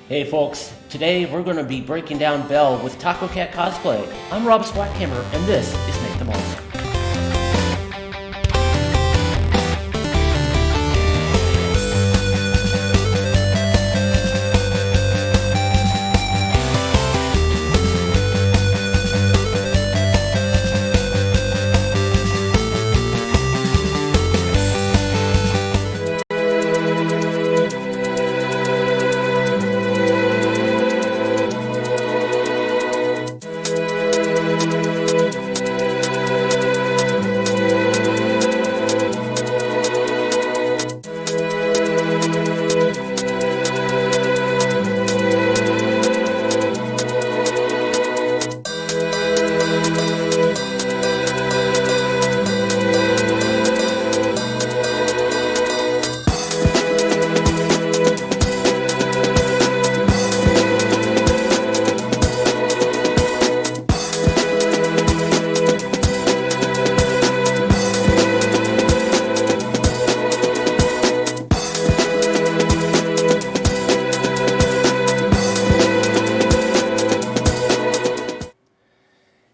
Hey folks, today we're going to be breaking down Belle with Tacocat Cosplay. I'm Rob Swackhammer, and this is Make Them Awesome.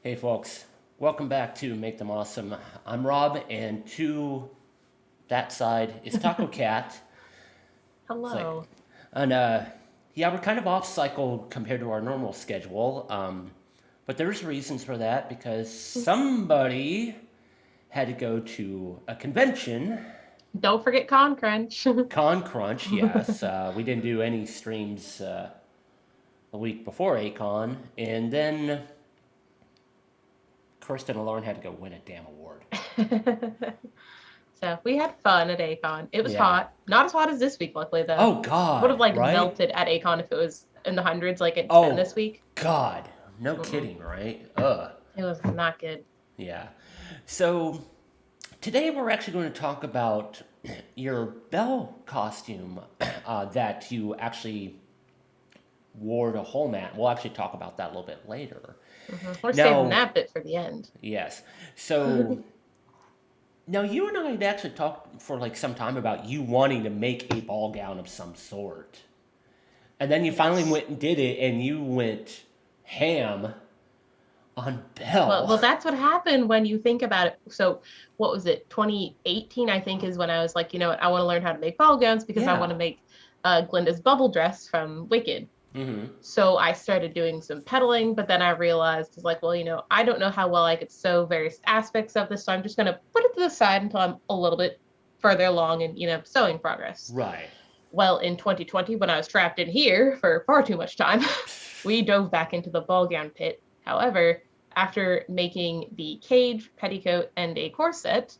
Hey folks, welcome back to Make Them Awesome. I'm Rob, and to that side is Taco Cat. Hello. Yeah, we're kind of off cycle compared to our normal schedule. But there's reasons for that because somebody had to go to a convention. Don't forget Con Crunch. Con Crunch, yes. We didn't do any streams the week before ACON, and then Kirsten and Lauren had to go win a damn award. So we had fun at ACON. It was Yeah. hot. Not as hot as this week, luckily, though. Oh God! Would have right? melted at ACON if it was in the hundreds, like it's Oh. been this week. God, no kidding, right? Ugh. It was not good. Yeah. So today we're actually going to talk about your Belle costume that you actually wore to whole mat. We'll actually talk about that a little bit later. We're Now- saving that bit for the end. Yes. So now you and I had actually talked for like some time about you wanting to make a ball gown of some sort. And then you finally went and did it, and you went ham on Belle. Well, that's what happened when you think about it. So, what was it? 2018, I think, is when I was like, you know what? I want to learn how to make ball gowns because Yeah. I want to make Glinda's bubble dress from Wicked. Mm-hmm. So I started doing some pedaling, but then I realized it's like, well, you know, I don't know how well I could sew various aspects of this, so I'm just going to put it to the side until I'm a little bit further along in, you know, sewing progress. Right. Well, in 2020, when I was trapped in here for far too much time, we dove back into the ball gown pit. However, after making the cage, petticoat, and a corset,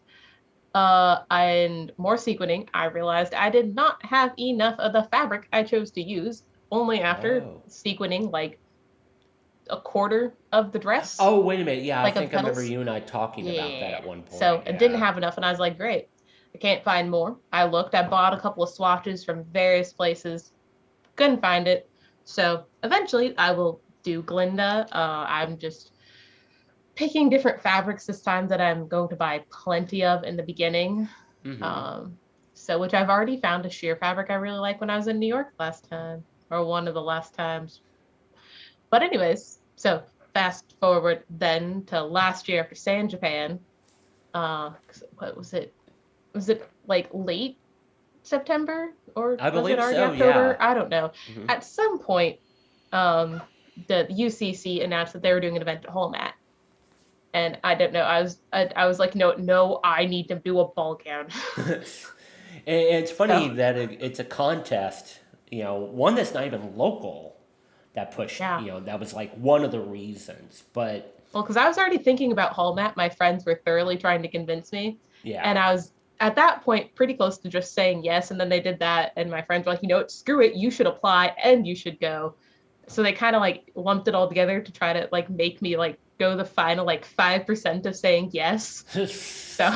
and more sequining, I realized I did not have enough of the fabric I chose to use. Only after sequining like a quarter of the dress. Oh, wait a minute. Yeah, Like I on think I remember pedals? you and I talking about that at one point. So yeah. it didn't have enough, and I was like, great. I can't find more. I looked, I bought a couple of swatches from various places. Couldn't find it. So eventually I will do Glinda. I'm just picking different fabrics this time that I'm going to buy plenty of in the beginning. Mhm. So which I've already found a sheer fabric I really like when I was in New York last time, or one of the last times. But anyways, so fast forward then to last year after staying in Japan. What was it? Was it like late September, or I was believe it already so, October? yeah. I don't know. Mhm. At some point, the UCC announced that they were doing an event at Whole Mat. And I don't know. I was like, no, I need to do a ball gown. And it's funny So- that it's a contest, you know, one that's not even local that pushed, Yeah. you know, that was like one of the reasons. But Well, because I was already thinking about Whole Mat. My friends were thoroughly trying to convince me. yeah. And I was at that point pretty close to just saying yes. And then they did that. And my friends were like, you know what, screw it. You should apply and you should go. So they kind of like lumped it all together to try to like make me like go the final like 5% of saying yes. So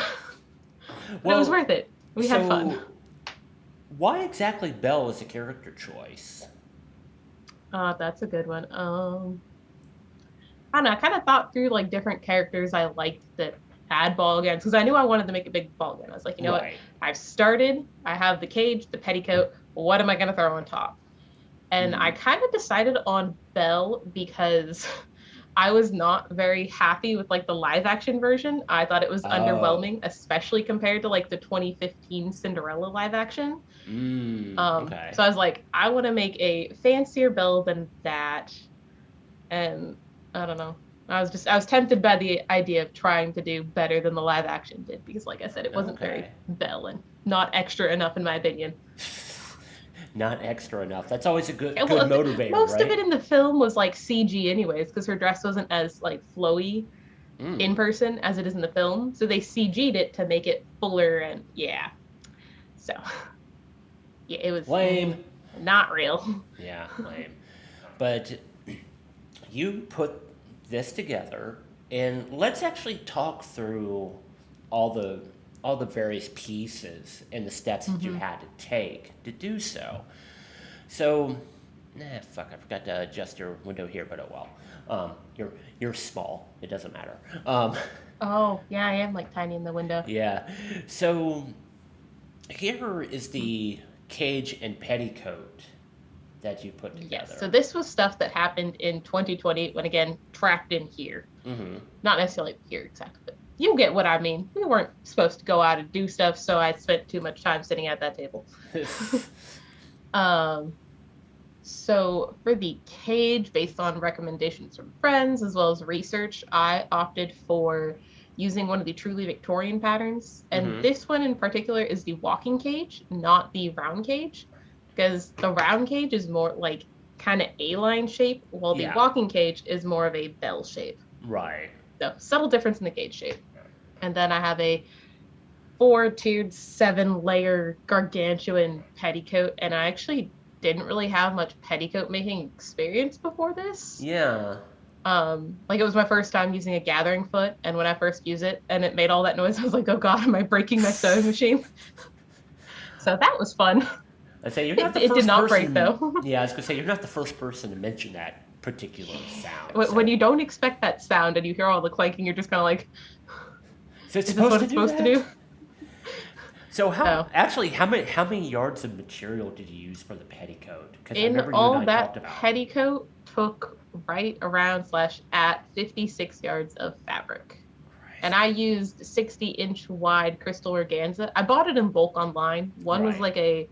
but it was worth it. We had fun. Why exactly Belle is a character choice? That's a good one. I don't know. I kind of thought through like different characters I liked that had ball gowns because I knew I wanted to make a big ball gown. I was like, you know what? Right. I've started. I have the cage, the petticoat. What am I going to throw on top? And I kind of decided on Belle because I was not very happy with like the live action version. I thought it was underwhelming, especially compared to like the 2015 Cinderella live action. Okay. So I was like, I want to make a fancier Belle than that. And I don't know. I was tempted by the idea of trying to do better than the live action did because, like I said, it wasn't very Belle and not extra enough in my opinion. Not extra enough. That's always a good motivator, most right? of it in the film was like CG anyways, because her dress wasn't as like flowy in person as it is in the film. So they CG'd it to make it fuller and yeah. So yeah, it was lame. Not real. Yeah, lame. But you put this together, and let's actually talk through all the various pieces and the steps that you had to take to do so. So, fuck, I forgot to adjust your window here, but oh well. You're small. It doesn't matter. Oh, yeah, I am like tiny in the window. Yeah. So, here is the cage and petticoat that you put together. Yes, so this was stuff that happened in 2020 when, again, trapped in here. Not necessarily here exactly, but you get what I mean. We weren't supposed to go out and do stuff, so I spent too much time sitting at that table. So for the cage, based on recommendations from friends as well as research, I opted for using one of the truly Victorian patterns. And this one in particular is the walking cage, not the round cage, because the round cage is more like kind of A-line shape, while the walking cage is more of a bell shape. Right. So subtle difference in the cage shape. And then I have a 4-tiered 7-layer gargantuan petticoat, and I actually didn't really have much petticoat making experience before this. Yeah. Like it was my first time using a gathering foot, and when I first used it and it made all that noise, I was like, oh god, am I breaking my sewing machine? So that was fun. I'd say you're not the first it did not person, break though. Yeah, I was gonna say you're not the first person to mention that particular sound. When you don't expect that sound and you hear all the clanking, you're just kind of like, so it's is this what it's supposed to do? So how many yards of material did you use for the petticoat? In all, that petticoat took right around / at 56 yards of fabric. Christ. And I used 60-inch wide crystal organza. I bought it in bulk online. One was like a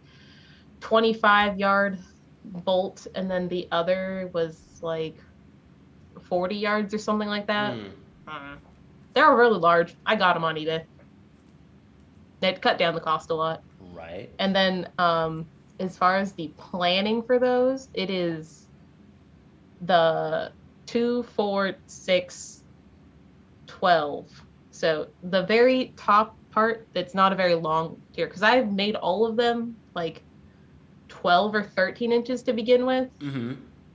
25-yard bolt, and then the other was like 40 yards or something like that. They were really large. I got them on eBay. They'd cut down the cost a lot. Right. And then as far as the planning for those, it is the 2, 4, 6, 12. So the very top part that's not a very long tier, because I've made all of them like 12 or 13 inches to begin with.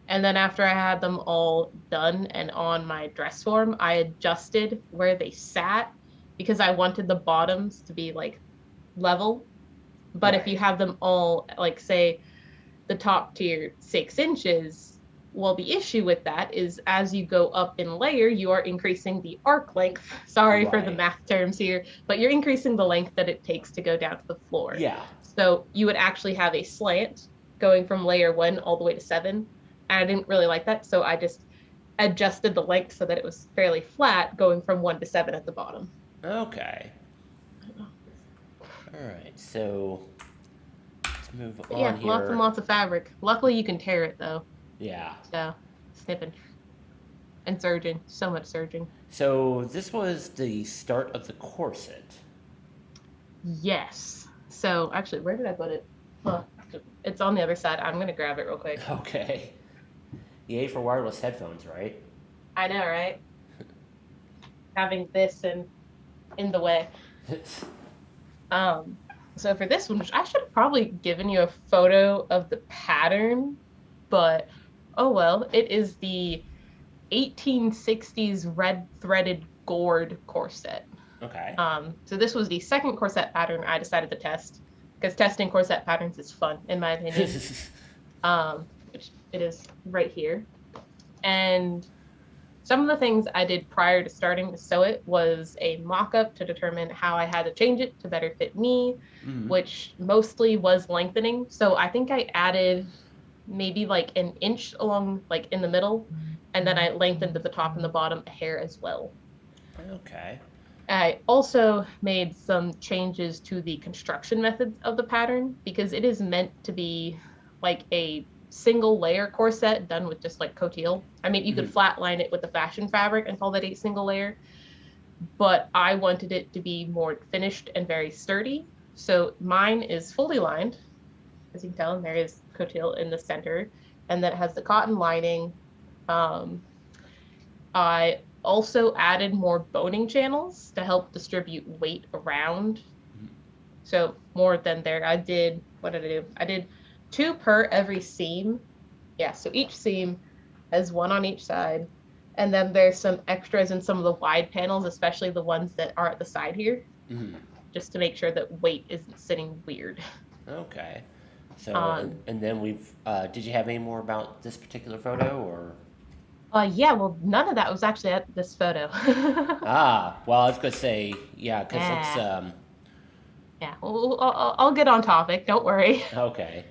And then after I had them all done and on my dress form, I adjusted where they sat because I wanted the bottoms to be like level. But if you have them all, like say the top tier 6 inches, well, the issue with that is as you go up in layer, you are increasing the arc length. Sorry for the math terms here, but you're increasing the length that it takes to go down to the floor. Yeah. So you would actually have a slant going from layer 1 all the way to 7. And I didn't really like that, so I just adjusted the length so that it was fairly flat going from 1 to 7 at the bottom. Okay. All right, so let's move on here. Yeah, lots and lots of fabric. Luckily, you can tear it, though. Yeah. So, snipping. And serging. So much serging. So, this was the start of the corset. Yes. So, actually, where did I put it? Huh. It's on the other side. I'm going to grab it real quick. Okay. Yay for wireless headphones, right? I know, right? Having this in the way. So for this one, which I should have probably given you a photo of the pattern, but oh well, it is the 1860s red threaded gourd corset. Okay. So this was the second corset pattern I decided to test because testing corset patterns is fun, in my opinion. Which it is right here. And some of the things I did prior to starting to sew it was a mock-up to determine how I had to change it to better fit me, which mostly was lengthening. So I think I added maybe like an inch along, like in the middle, and then I lengthened at the top and the bottom a hair as well. Okay. I also made some changes to the construction methods of the pattern because it is meant to be like a single layer corset done with just like coutil. I mean, you could flatline it with the fashion fabric and call that a single layer, but I wanted it to be more finished and very sturdy. So mine is fully lined, as you can tell, and there is coutil in the center, and then it has the cotton lining. I also added more boning channels to help distribute weight around. So more than there, I did, what did I do? I did 2 per every seam. Yeah, so each seam has 1 on each side. And then there's some extras in some of the wide panels, especially the ones that are at the side here, just to make sure that weight isn't sitting weird. Okay. So, and then did you have any more about this particular photo, or? Yeah, well, none of that was actually at this photo. Well, I was gonna say, yeah, because it's Yeah, well, I'll get on topic. Don't worry. okay.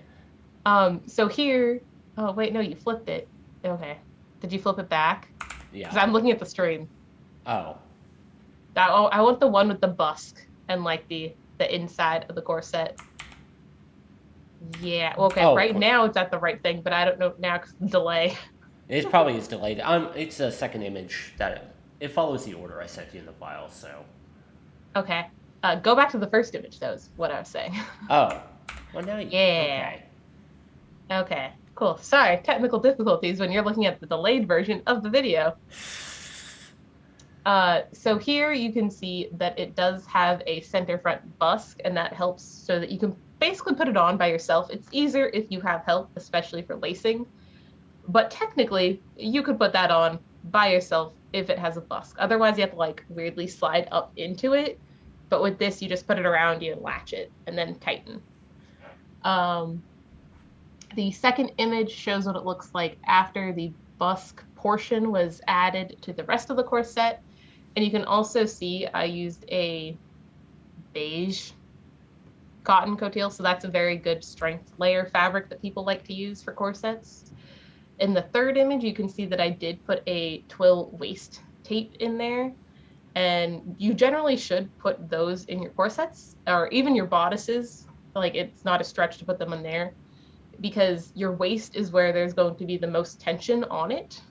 So here, oh wait, no, you flipped it. Okay, did you flip it back? Yeah. Because I'm looking at the stream. Oh. I want the one with the busk and like the inside of the corset. Yeah. Well, okay. Right now it's at the right thing, but I don't know now because the delay. It probably is delayed. It's a second image that it follows the order I sent you in the file. So. Okay. Go back to the first image. That was what I was saying. Oh. Well, now. Yeah. Okay. Cool. Sorry, technical difficulties when you're looking at the delayed version of the video. So here you can see that it does have a center front busk, and that helps so that you can basically put it on by yourself. It's easier if you have help, especially for lacing. But technically, you could put that on by yourself if it has a busk. Otherwise, you have to like weirdly slide up into it. But with this, you just put it around you and latch it and then tighten. The second image shows what it looks like after the busk portion was added to the rest of the corset. And you can also see I used a beige cotton coutil, so that's a very good strength layer fabric that people like to use for corsets. In the third image, you can see that I did put a twill waist tape in there, and you generally should put those in your corsets or even your bodices. Like, it's not a stretch to put them in there because your waist is where there's going to be the most tension on it.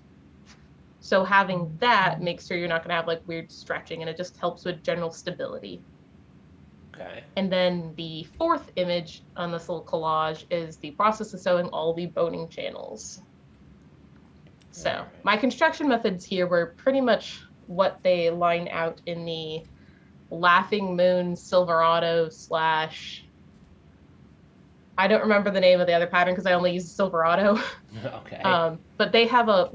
So having that makes sure you're not going to have like weird stretching, and it just helps with general stability. Okay. And then the fourth image on this little collage is the process of sewing all the boning channels. So my construction methods here were pretty much what they line out in the Laughing Moon Silverado / I don't remember the name of the other pattern because I only used Silverado. Okay. But they have a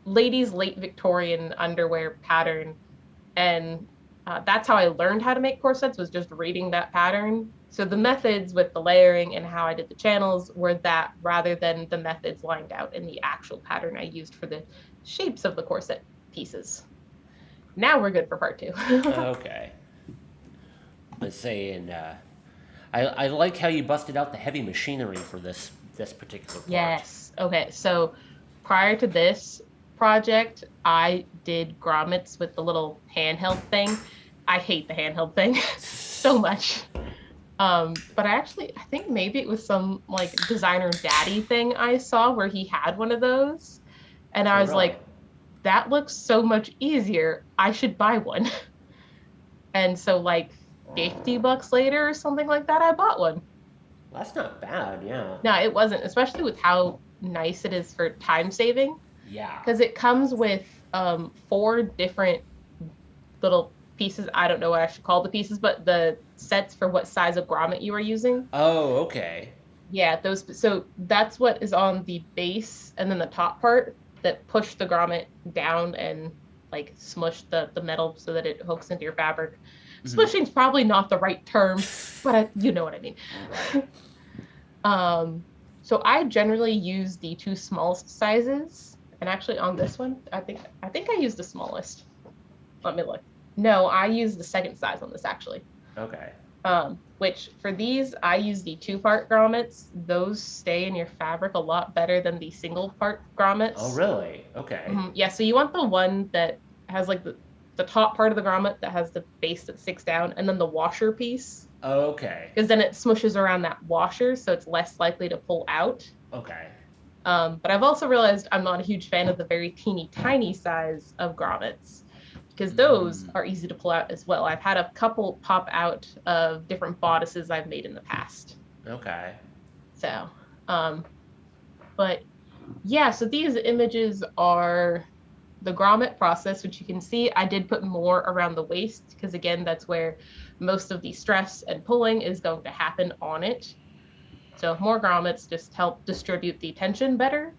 ladies late Victorian underwear pattern, and that's how I learned how to make corsets, was just reading that pattern. So the methods with the layering and how I did the channels were that, rather than the methods lined out in the actual pattern I used for the shapes of the corset pieces. Now we're good for part 2. Okay. Let's say, and I like how you busted out the heavy machinery for this particular part. Yes. Okay. So prior to this project, I did grommets with the little handheld thing. I hate the handheld thing so much. But I think maybe it was some like designer daddy thing I saw where he had one of those. And I was like, that looks so much easier. I should buy one. And so like $50 later or something like that, I bought one. Well, that's not bad, yeah. No, it wasn't, especially with how nice it is for time saving. Yeah. Because it comes with 4 different little pieces. I don't know what I should call the pieces, but the sets for what size of grommet you are using. Oh, okay. Yeah, those. So that's what is on the base, and then the top part that push the grommet down and like smush the metal so that it hooks into your fabric. Mm-hmm. Smushing's probably not the right term, but you know what I mean. Right. So I generally use the 2 smallest sizes, and actually on this one, I think I used the smallest. Let me look. No, I used the second size on this actually. Okay. Which for these, I use the 2-part grommets. Those stay in your fabric a lot better than the single part grommets. Oh, really? Okay. Yeah, so you want the one that has like the top part of the grommet that has the base that sticks down, and then the washer piece. Okay. Because then it smushes around that washer, so it's less likely to pull out. Okay. But I've also realized I'm not a huge fan of the very teeny tiny size of grommets, because those are easy to pull out as well. I've had a couple pop out of different bodices I've made in the past. Okay. So, but yeah, so these images are the grommet process, which you can see I did put more around the waist, because again, that's where most of the stress and pulling is going to happen on it. So more grommets just help distribute the tension better.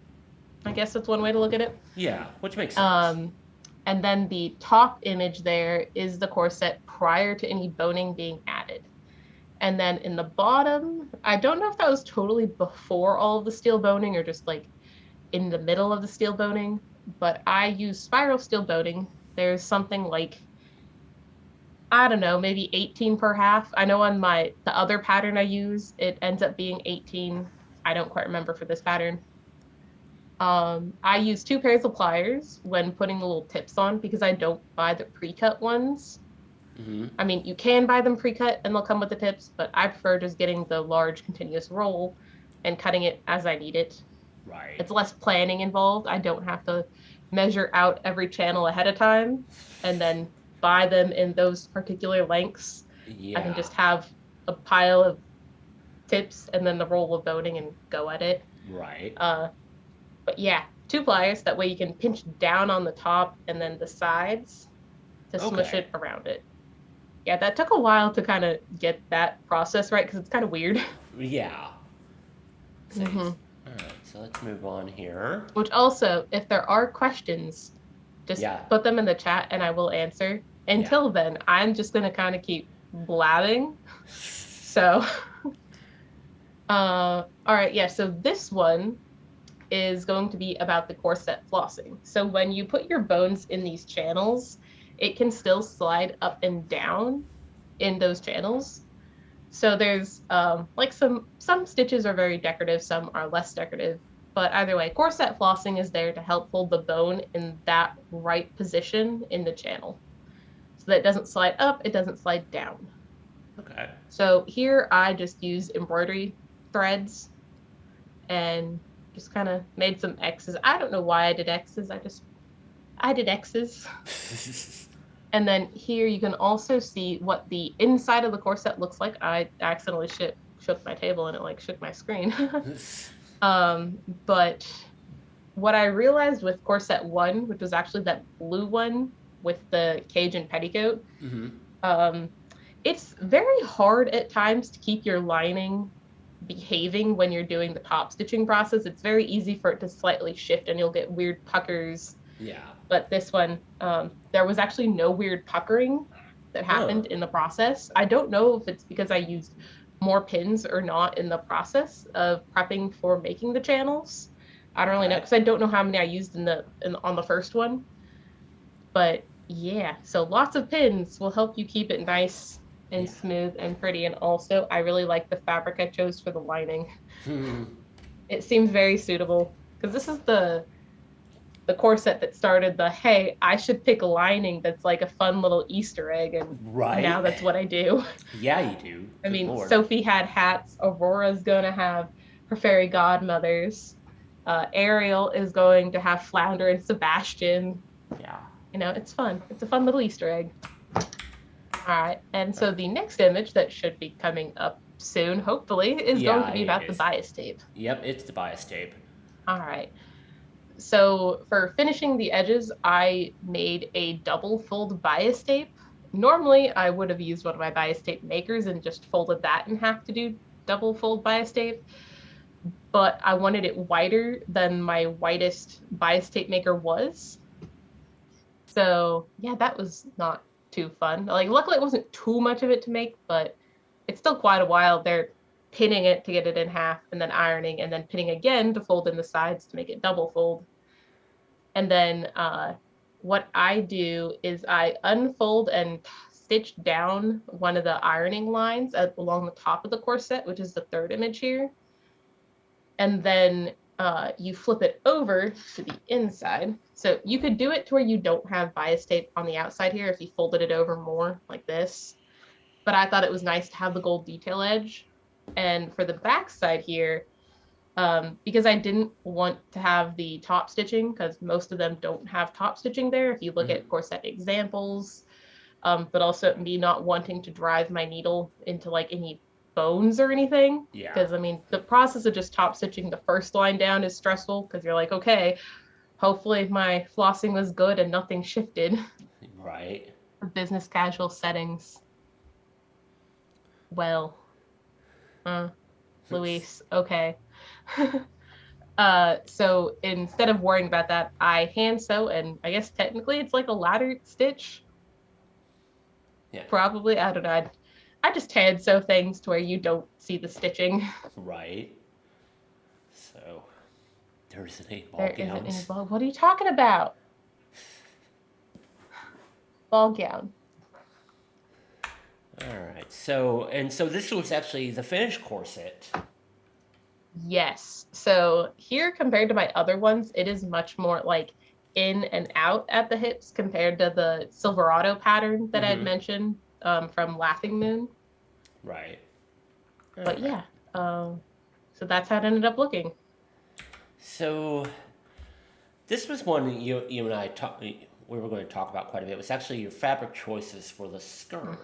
I guess that's one way to look at it. Yeah, which makes sense. And then the top image there is the corset prior to any boning being added. And then in the bottom, I don't know if that was totally before all of the steel boning or just like in the middle of the steel boning, but I use spiral steel boning. There's something like, I don't know, maybe 18 per half. I know on the other pattern I use, it ends up being 18. I don't quite remember for this pattern. I use 2 pairs of pliers when putting the little tips on, because I don't buy the pre-cut ones. I mean, you can buy them pre-cut and they'll come with the tips, but I prefer just getting the large continuous roll and cutting it as I need it. Right. It's less planning involved. I don't have to measure out every channel ahead of time and then buy them in those particular lengths. Yeah. I can just have a pile of tips and then the roll of boning and go at it. Right. But yeah, 2 pliers. That way you can pinch down on the top and then the sides to smush it around it. Yeah, that took a while to kind of get that process right, because it's kind of weird. Yeah. All right, so let's move on here. Which also, if there are questions, just put them in the chat and I will answer. Until then, I'm just going to kind of keep blabbing. So, all right, yeah, so this one is going to be about the corset flossing. So when you put your bones in these channels, it can still slide up and down in those channels. So there's like some stitches are very decorative, some are less decorative, but either way, corset flossing is there to help hold the bone in that right position in the channel, so that it doesn't slide up, it doesn't slide down. Okay. So here I just use embroidery threads and just kind of made some X's. I don't know why I did X's. I did X's. And then here you can also see what the inside of the corset looks like. I accidentally shook my table and it like shook my screen. But what I realized with corset 1, which was actually that blue one with the cage and petticoat, it's very hard at times to keep your lining behaving when you're doing the top stitching process. It's very easy for it to slightly shift and you'll get weird puckers. Yeah. But this one, there was actually no weird puckering that happened in the process. I don't know if it's because I used more pins or not in the process of prepping for making the channels. I don't really know, because I don't know how many I used on the first one. But yeah, so lots of pins will help you keep it nice and smooth and pretty. And also, I really like the fabric I chose for the lining. It seems very suitable, because this is the corset that started the, hey, I should pick a lining that's like a fun little Easter egg, and now that's what I do. Yeah, you do. I mean, Sophie had hats, Aurora's gonna have her fairy godmothers, Ariel is going to have Flounder and Sebastian. Yeah. You know, it's fun. It's a fun little Easter egg. All right, and so the next image that should be coming up soon, hopefully, is going to be about the bias tape. Yep, it's the bias tape. All right. So for finishing the edges, I made a double fold bias tape. Normally, I would have used one of my bias tape makers and just folded that in half to do double fold bias tape, but I wanted it wider than my widest bias tape maker was. So yeah, that was not too fun. Like, luckily it wasn't too much of it to make, but it's still quite a while. They're pinning it to get it in half and then ironing and then pinning again to fold in the sides to make it double fold. And then what I do is I unfold and stitch down one of the ironing lines along the top of the corset, which is the third image here. And then you flip it over to the inside. So you could do it to where you don't have bias tape on the outside here if you folded it over more like this. But I thought it was nice to have the gold detail edge. And for the back side here, because I didn't want to have the top stitching, because most of them don't have top stitching there if you look at corset examples, but also me not wanting to drive my needle into like any bones or anything. Yeah. Because I mean, the process of just top stitching the first line down is stressful because you're like, okay, hopefully my flossing was good and nothing shifted. Right. For business casual settings. Well, Luis, okay. So instead of worrying about that, I hand sew, and I guess technically it's like a ladder stitch. Yeah. Probably, I don't know. I just hand sew things to where you don't see the stitching. Right. So there isn't any ball There gowns. isn't any ball. What are you talking about? Ball gown. All right. So this was actually the finished corset. Yes. So here, compared to my other ones, it is much more like in and out at the hips compared to the Silverado pattern that I had mentioned from Laughing Moon. Right. But yeah, so that's how it ended up looking. So this was one that you and I we were going to talk about quite a bit. It was actually your fabric choices for the skirt.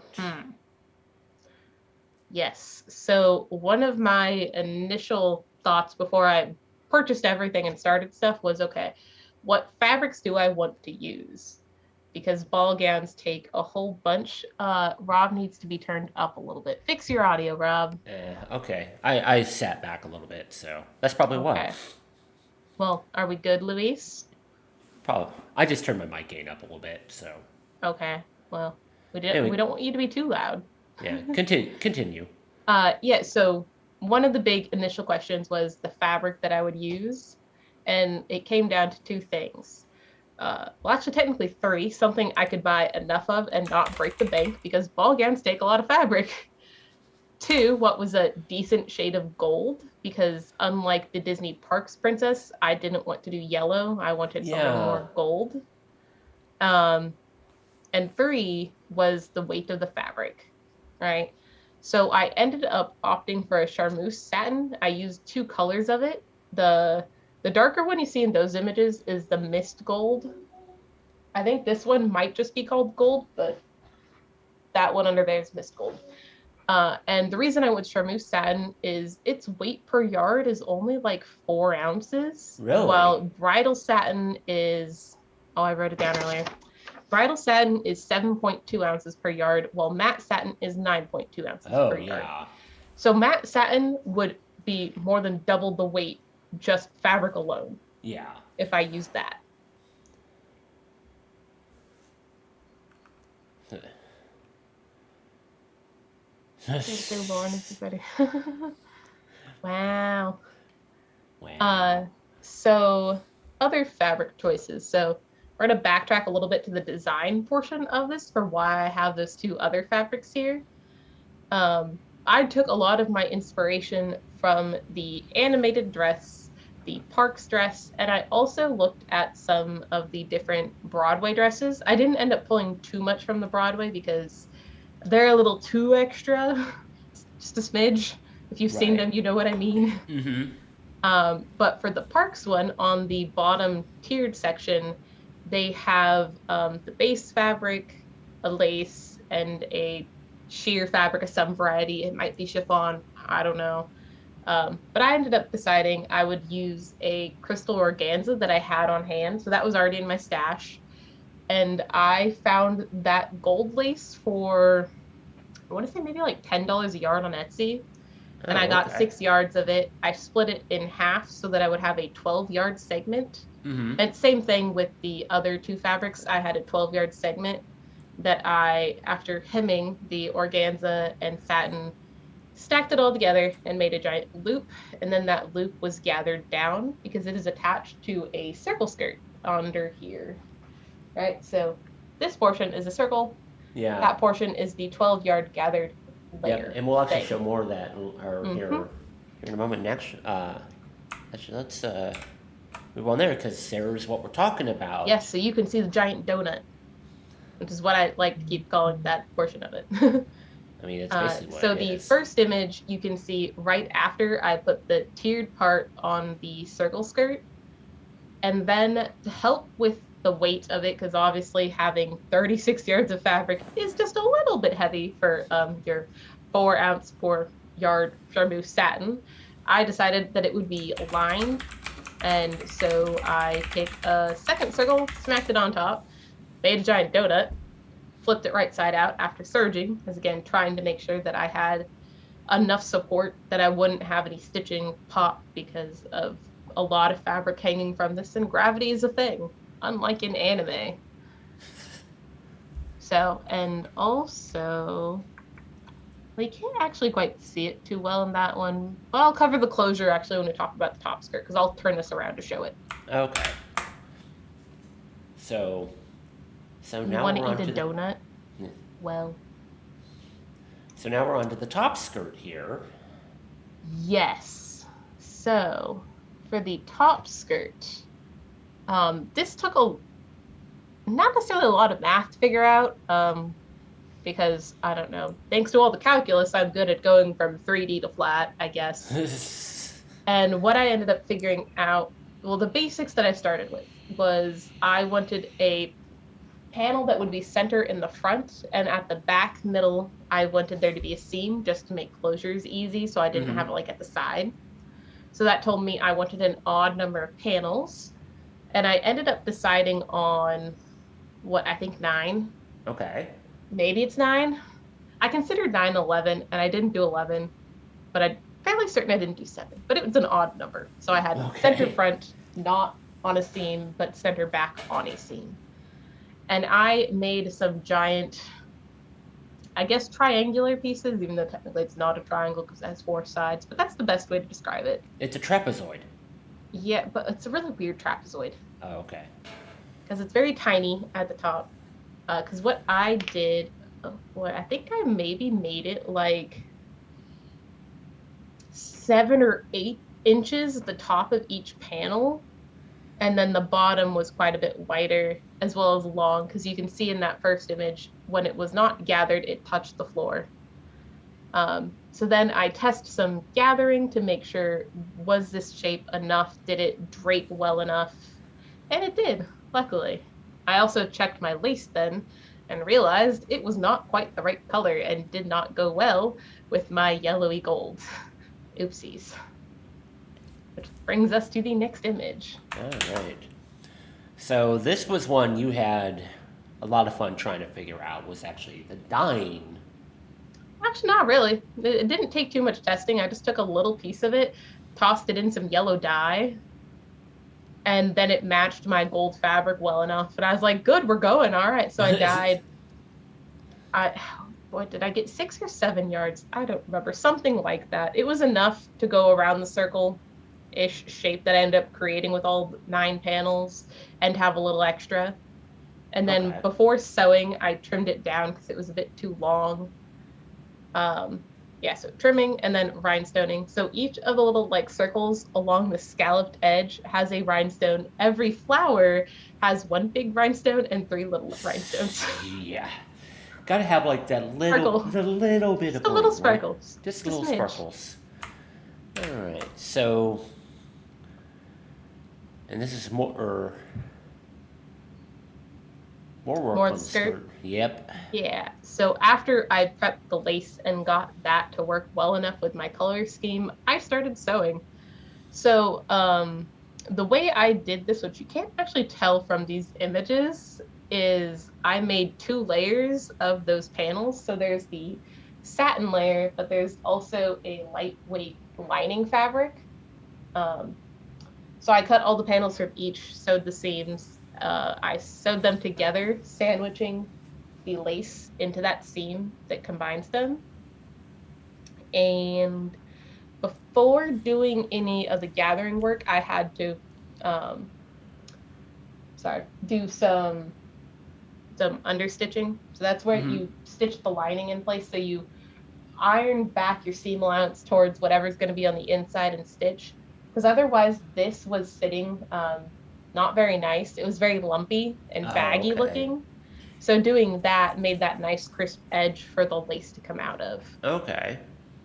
Yes. So one of my initial thoughts before I purchased everything and started stuff was, okay, what fabrics do I want to use? Because ball gowns take a whole bunch. Rob needs to be turned up a little bit. Fix your audio, Rob. Okay. I sat back a little bit, so that's probably why. Well, are we good, Luis? Probably. I just turned my mic gain up a little bit, so. Okay. Well, we don't want you to be too loud. Yeah. Continue. Yeah. So one of the big initial questions was the fabric that I would use, and it came down to two things. Well, actually, technically three. Something I could buy enough of and not break the bank because ball gowns take a lot of fabric. Two, what was a decent shade of gold, because unlike the Disney Parks princess, I didn't want to do yellow. I wanted something more gold. And three was the weight of the fabric, right? So I ended up opting for a charmeuse satin. I used two colors of it. The darker one you see in those images is the mist gold. I think this one might just be called gold, but that one under there is mist gold. And the reason I went charmeuse satin is its weight per yard is only like 4 ounces. Really? While bridal satin is, I wrote it down earlier. Bridal satin is 7.2 ounces per yard, while matte satin is 9.2 ounces per yard. So matte satin would be more than double the weight, just fabric alone. Yeah. If I used that. Wow. So other fabric choices. So we're going to backtrack a little bit to the design portion of this for why I have those two other fabrics here. I took a lot of my inspiration from the animated dress, the Parks dress, and I also looked at some of the different Broadway dresses. I didn't end up pulling too much from the Broadway because they're a little too extra, just a smidge. If you've seen them, you know what I mean. But for the Parks one, on the bottom tiered section, they have the base fabric, a lace, and a sheer fabric of some variety. It might be chiffon, I don't know. But I ended up deciding I would use a crystal organza that I had on hand. So that was already in my stash. And I found that gold lace for, I want to say maybe like $10 a yard on Etsy. And I got 6 yards of it. I split it in half so that I would have a 12-yard segment. And same thing with the other two fabrics. I had a 12-yard segment that I, after hemming the organza and satin, stacked it all together and made a giant loop. And then that loop was gathered down because it is attached to a circle skirt under here. Right, so this portion is a circle, Yeah. That portion is the 12-yard gathered Yep. layer And we'll actually thing. show more of that Mm-hmm. here in a moment. Next, actually, let's move on there because there's what we're talking about. Yes, so you can see the giant donut, which is what I like to keep calling that portion of it. I mean, it's basically what so it the is. first image you can see right after I put the tiered part on the circle skirt. And then to help with the weight of it, because obviously having 36 yards of fabric is just a little bit heavy for your 4-ounce per yard charmeuse satin, I decided that it would be lined. And so I picked a second circle, smacked it on top, made a giant donut, flipped it right side out after serging, because again, trying to make sure that I had enough support that I wouldn't have any stitching pop because of a lot of fabric hanging from this, and gravity is a thing, unlike in anime. So, and also, well, you can't actually quite see it too well in that one, but I'll cover the closure actually when we talk about the top skirt, because I'll turn this around to show it. Okay. So now Want we're to on eat to a donut? Well, so now we're on to the top skirt here. yes. So for the top skirt, this took not necessarily a lot of math to figure out, because I don't know, thanks to all the calculus, I'm good at going from 3D to flat, I guess. And what I ended up figuring out, well, the basics that I started with was I wanted a panel that would be center in the front, and at the back middle I wanted there to be a seam just to make closures easy, so I didn't have it like at the side. So that told me I wanted an odd number of panels, and I ended up deciding on what I think 9. Okay. Maybe it's 9. I considered 9 11, and I didn't do 11, but I'm fairly certain I didn't do 7. But it was an odd number, so I had center front not on a seam, but center back on a seam. And I made some giant, I guess, triangular pieces, even though technically it's not a triangle because it has 4 sides, but that's the best way to describe it. It's a trapezoid. Yeah, but it's a really weird trapezoid. Oh, okay. Because it's very tiny at the top. Because what I did, I think I maybe made it like 7 or 8 inches at the top of each panel. And then the bottom was quite a bit wider as well as long, because you can see in that first image, when it was not gathered, it touched the floor. So then I test some gathering to make sure, was this shape enough? Did it drape well enough? And it did, luckily. I also checked my lace then and realized it was not quite the right color and did not go well with my yellowy gold. Oopsies. Which brings us to the next image. All right. So this was one you had a lot of fun trying to figure out, was actually the dyeing. Actually, not really. It didn't take too much testing. I just took a little piece of it, tossed it in some yellow dye, and then it matched my gold fabric well enough. And I was like, good, we're going. All right. So I dyed, what did I get, 6 or 7 yards? I don't remember. Something like that. It was enough to go around the circle-ish shape that I ended up creating with all 9 panels and have a little extra. And then before sewing, I trimmed it down because it was a bit too long. So trimming and then rhinestoning. So each of the little like circles along the scalloped edge has a rhinestone. Every flower has 1 big rhinestone and 3 little rhinestones. Yeah. Gotta have like that little, the little bit of a little sparkles. Right? Just little sparkles. All right. So, and this is more work on the skirt. Yep. Yeah. So after I prepped the lace and got that to work well enough with my color scheme, I started sewing. So the way I did this, which you can't actually tell from these images, is I made 2 layers of those panels. So there's the satin layer, but there's also a lightweight lining fabric. So I cut all the panels from each, sewed the seams. I sewed them together, sandwiching the lace into that seam that combines them. And before doing any of the gathering work, I had to do some some understitching. So that's where Mhm. you stitch the lining in place. So you iron back your seam allowance towards whatever's going to be on the inside and stitch. Because otherwise, this was sitting not very nice. It was very lumpy and Oh, baggy okay. looking. So doing that made that nice crisp edge for the lace to come out of. Okay.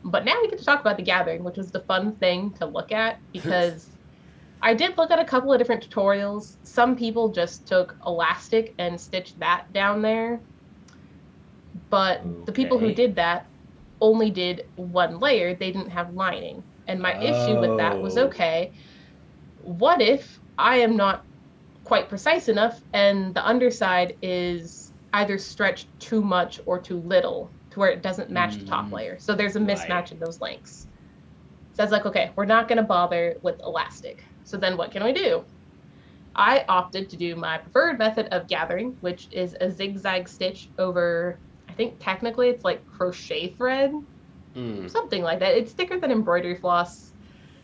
But now we get to talk about the gathering, which was the fun thing to look at because I did look at a couple of different tutorials. Some people just took elastic and stitched that down there. But the people who Okay. did that only did one layer. They didn't have lining. And my issue with that was, Oh. okay, what if I am not quite precise enough and the underside is either stretched too much or too little to where it doesn't match the top Mm, layer? So there's a right. mismatch in those lengths. So I was like, okay, we're not going to bother with elastic. So then what can we do? I opted to do my preferred method of gathering, which is a zigzag stitch over, I think technically it's like crochet thread, Mm. something like that. It's thicker than embroidery floss,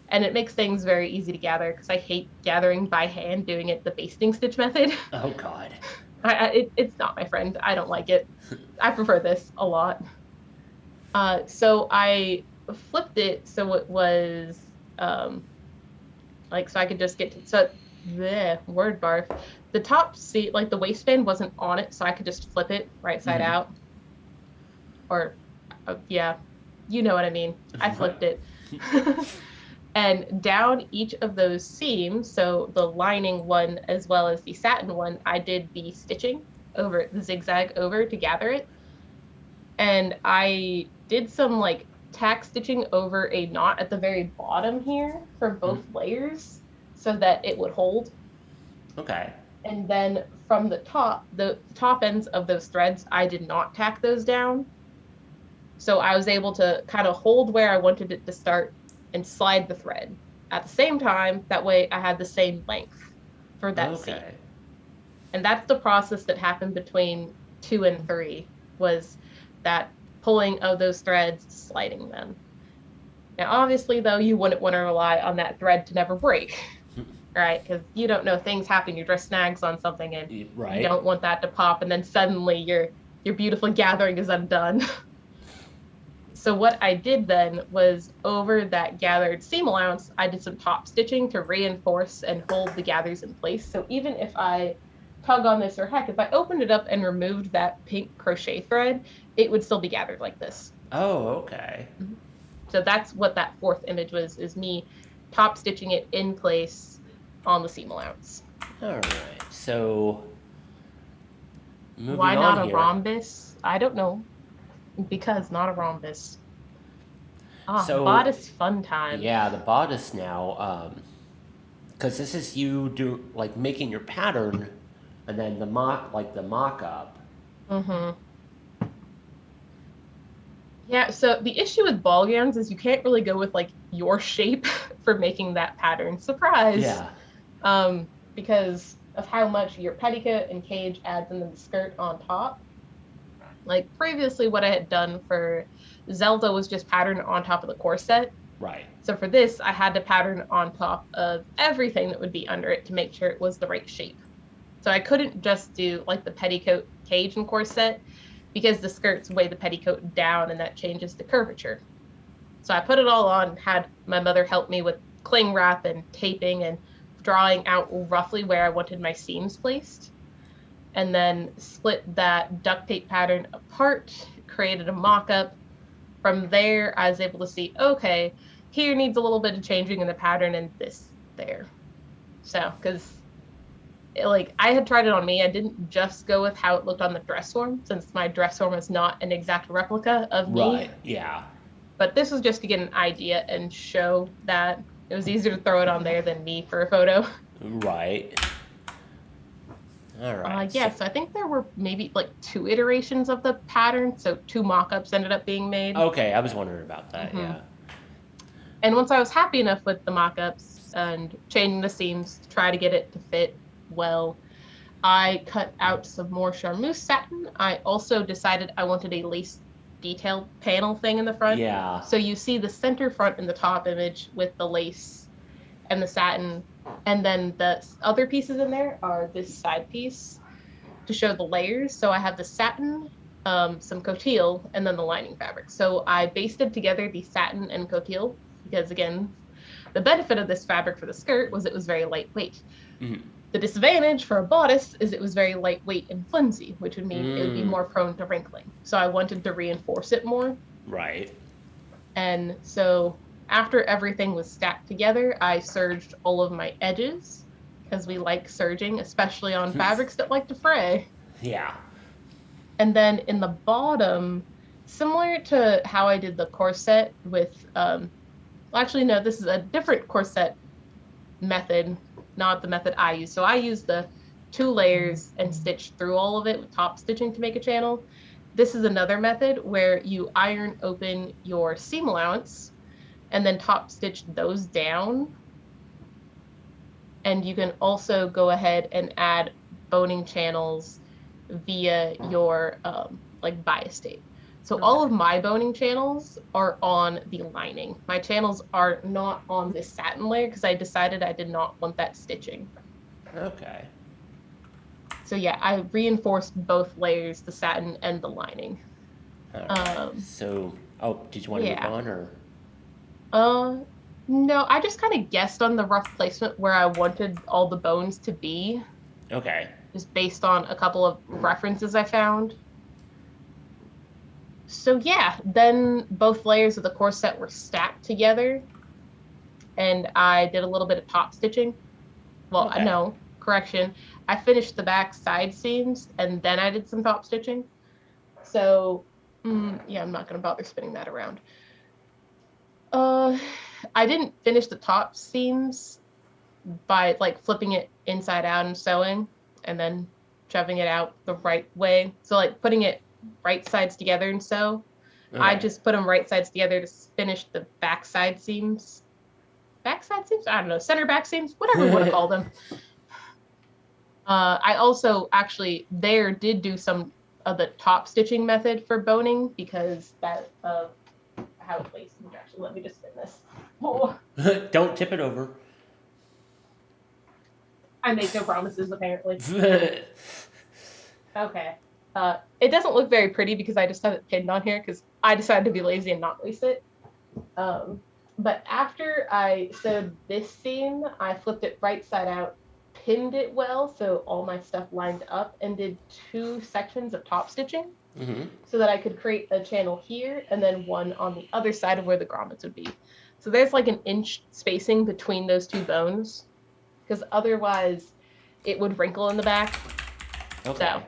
and it makes things very easy to gather because I hate gathering by hand, doing it the basting stitch method. Oh God. It's not my friend. I don't like it. I prefer this a lot. So I flipped it so it was like so I could just get to so the word barf. The top seat, like the waistband wasn't on it, so I could just flip it right side Mhm. out. Or yeah, you know what I mean. I flipped it. And down each of those seams, so the lining one as well as the satin one, I did the stitching over the zigzag over to gather it. And I did some like tack stitching over a knot at the very bottom here for both layers so that it would hold. Okay. And then from the top ends of those threads, I did not tack those down. So I was able to kind of hold where I wanted it to start and slide the thread at the same time. That way I had the same length for that seam. Okay. And that's the process that happened between 2 and 3 was that pulling of those threads, sliding them. Now, obviously, though, you wouldn't want to rely on that thread to never break, right? Because you don't know, things happen. You dress snags on something, and you Right. don't want that to pop, and then suddenly your beautiful gathering is undone. So what I did then was over that gathered seam allowance, I did some top stitching to reinforce and hold the gathers in place. So even if I tug on this, or heck, if I opened it up and removed that pink crochet thread, it would still be gathered like this. Oh, okay. So that's what that fourth image was, is me top stitching it in place on the seam allowance. All right. So Why moving not on a here. rhombus? I don't know. Because not a rhombus. Ah, So bodice fun time. yeah, the bodice now, because this is you do like making your pattern, and then the mock up. Mm-hmm. Yeah, so the issue with ball gowns is you can't really go with like your shape for making that pattern. Surprise. Yeah. Because of how much your petticoat and cage adds into the skirt on top. Like previously, what I had done for Zelda was just pattern on top of the corset. Right. So for this, I had to pattern on top of everything that would be under it to make sure it was the right shape. So I couldn't just do like the petticoat, cage, and corset because the skirts weigh the petticoat down and that changes the curvature. So I put it all on, had my mother help me with cling wrap and taping and drawing out roughly where I wanted my seams placed. And then split that duct tape pattern apart, created a mock-up. From there, I was able to see, okay, here needs a little bit of changing in the pattern and this there. So, because like I had tried it on me, I didn't just go with how it looked on the dress form, since my dress form is not an exact replica of me. Right. Yeah. But this was just to get an idea and show that it was easier to throw it on there than me for a photo. Right. All right. Yeah, so I think there were maybe like 2 iterations of the pattern, so 2 mock-ups ended up being made. Okay, I was wondering about that. Mm-hmm. Yeah. And once I was happy enough with the mock-ups and changing the seams to try to get it to fit well, I cut out some more charmeuse satin. I also decided I wanted a lace detailed panel thing in the front. Yeah. So you see the center front in the top image with the lace and the satin, and then the other pieces in there are this side piece to show the layers. So I have the satin, some coutil, and then the lining fabric. So I basted together the satin and coutil because, again, the benefit of this fabric for the skirt was it was very lightweight. Mm-hmm. The disadvantage for a bodice is it was very lightweight and flimsy, which would mean it would be more prone to wrinkling. So I wanted to reinforce it more. Right. And so after everything was stacked together, I serged all of my edges because we like serging, especially on fabrics that like to fray. Yeah. And then in the bottom, similar to how I did the corset with, well, actually, no, this is a different corset method, not the method I use. So I use the 2 layers and stitch through all of it with top stitching to make a channel. This is another method where you iron open your seam allowance and then top stitch those down. And you can also go ahead and add boning channels via your like bias tape. So all of my boning channels are on the lining. My channels are not on this satin layer because I decided I did not want that stitching. Okay. So yeah, I reinforced both layers, the satin and the lining. All right. So, did you want to move on, or? No, I just kind of guessed on the rough placement where I wanted all the bones to be. Okay. Just based on a couple of references I found. So yeah, then both layers of the corset were stacked together, and I did a little bit of top stitching. Well, no, correction. I finished the back side seams, and then I did some top stitching. So, yeah, I'm not going to bother spinning that around. I didn't finish the top seams by like flipping it inside out and sewing, and then shoving it out the right way. So like putting it right sides together and sew. Okay. I just put them right sides together to finish the back side seams. Backside seams? I don't know. Center back seams? Whatever you want to call them. I also actually did do some of the top stitching method for boning because that how it placed. Actually, let me just spin this. Oh. Don't tip it over. I make no promises, apparently. Okay. It doesn't look very pretty because I just have it pinned on here because I decided to be lazy and not lace it. But after I sewed this seam, I flipped it right side out, pinned it well so all my stuff lined up, and did 2 sections of top stitching so that I could create a channel here and then one on the other side of where the grommets would be. So there's like an inch spacing between those 2 bones because otherwise it would wrinkle in the back. Okay. So,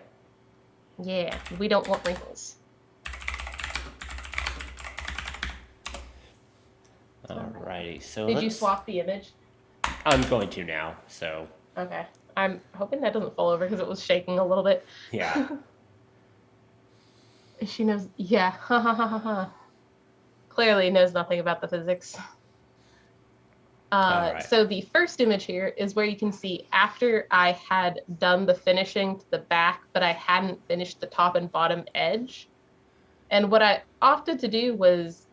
yeah, we don't want wrinkles. Alrighty, so did you swap the image? I'm going to now, so. Okay. I'm hoping that doesn't fall over because it was shaking a little bit. Yeah. She knows, yeah, ha ha ha ha ha. Clearly knows nothing about the physics. Right. So the first image here is where you can see after I had done the finishing to the back, but I hadn't finished the top and bottom edge. And what I opted to do was,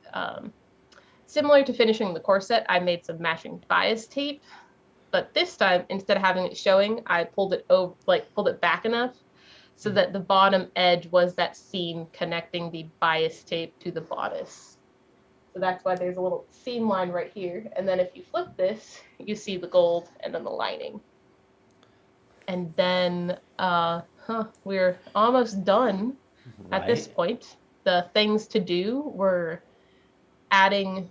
similar to finishing the corset, I made some matching bias tape. But this time, instead of having it showing, I pulled it over, pulled it back enough so that the bottom edge was that seam connecting the bias tape to the bodice. So that's why there's a little seam line right here. And then if you flip this, you see the gold and then the lining. And then we're almost done at this point. The things to do were adding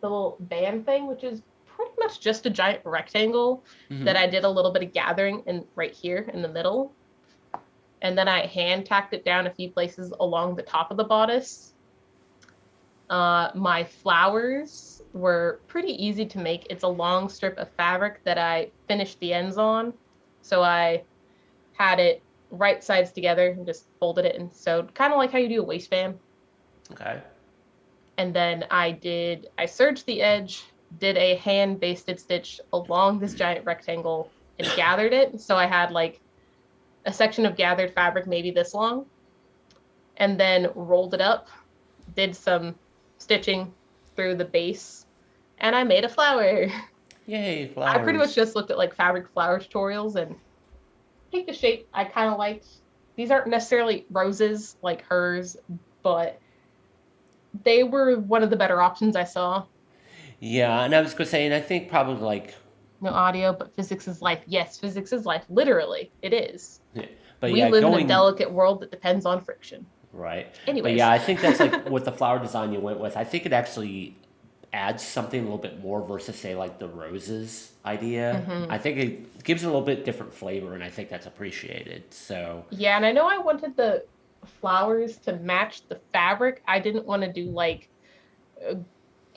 the little band thing, which is pretty much just a giant rectangle that I did a little bit of gathering in right here in the middle. And then I hand tacked it down a few places along the top of the bodice. My flowers were pretty easy to make. It's a long strip of fabric that I finished the ends on. So I had it right sides together and just folded it and sewed, kind of like how you do a waistband. Okay. And then I serged the edge, did a hand basted stitch along this giant rectangle and gathered it. So I had like a section of gathered fabric, maybe this long, and then rolled it up, did some stitching through the base, and I made a flower. Yay, flowers. I pretty much just looked at like fabric flower tutorials and think the shape I kind of liked. These aren't necessarily roses like hers, but they were one of the better options I saw. Yeah, and I was going to say, and I think probably like, No audio, but physics is life. Yes, physics is life. Literally, it is. yeah, but We yeah, live in a going delicate world that depends on friction. right. But Anyways, yeah, I think that's like with the flower design you went with. I think it actually adds something a little bit more versus say like the roses idea. hmm I think it gives it a little bit different flavor, and I think that's appreciated. So yeah, and I know I wanted the flowers to match the fabric. I didn't want to do like uh,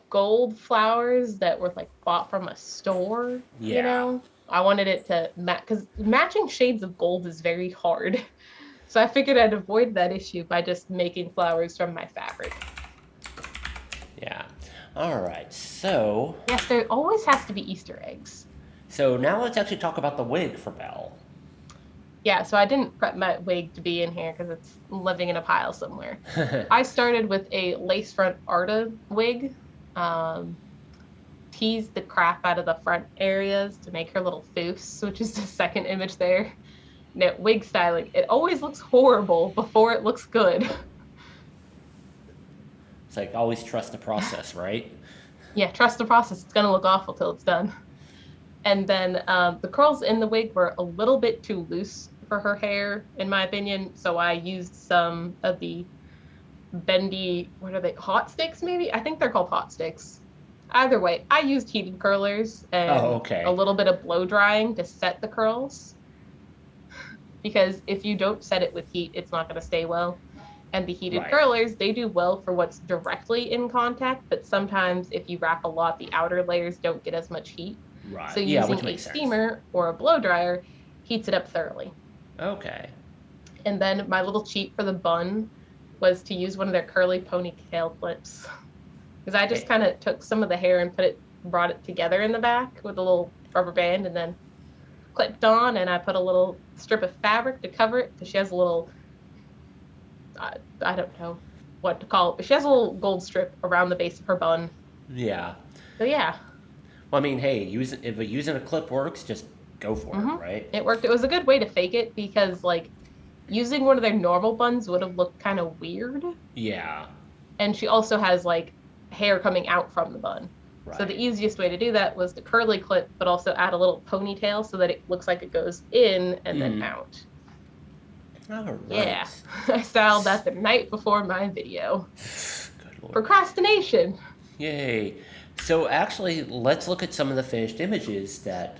gold flowers that were like bought from a store, you yeah, know? I wanted it to match because matching shades of gold is very hard. So I figured I'd avoid that issue by just making flowers from my fabric. yeah. All right, so Yes, there always has to be Easter eggs. now let's actually talk about the wig for Belle. Yeah, so I didn't prep my wig to be in here because it's living in a pile somewhere. I started with a lace front Arta wig. Um, Teased the crap out of the front areas to make her little foofs, which is the second image there. Now, wig styling, it always looks horrible before it looks good. It's like always trust the process, right? Yeah, trust the process. It's gonna look awful till it's done. And then the curls in the wig were a little bit too loose for her hair, in my opinion. So I used some of the bendy, what are they, hot sticks maybe? I think they're called hot sticks. Either way, I used heated curlers Oh, and okay. a little bit of blow drying to set the curls. Because if you don't set it with heat, it's not going to stay well. And the heated Right. curlers, they do well for what's directly in contact, but sometimes if you wrap a lot, the outer layers don't get as much heat. Right. So Yeah, which using a makes sense. steamer or a blow dryer heats it up thoroughly. Okay. And then my little cheat for the bun was to use one of their curly ponytail clips. Because I just Hey. kind of took some of the hair and brought it together in the back with a little rubber band and then clipped on, and I put a little strip of fabric to cover it because she has a little, I don't know what to call it, but she has a little gold strip around the base of her bun. Yeah. So yeah, Well, I mean, hey, if using a clip works, just go for hmm it, right? it worked. It was a good way to fake it because like using one of their normal buns would have looked kind of weird. Yeah. And she also has like hair coming out from the bun. Right. So the easiest way to do that was to curly clip, but also add a little ponytail so that it looks like it goes in and then out. All right. Yeah, I styled that the night before my video. Good lord. Procrastination. Yay. So actually, let's look at some of the finished images that.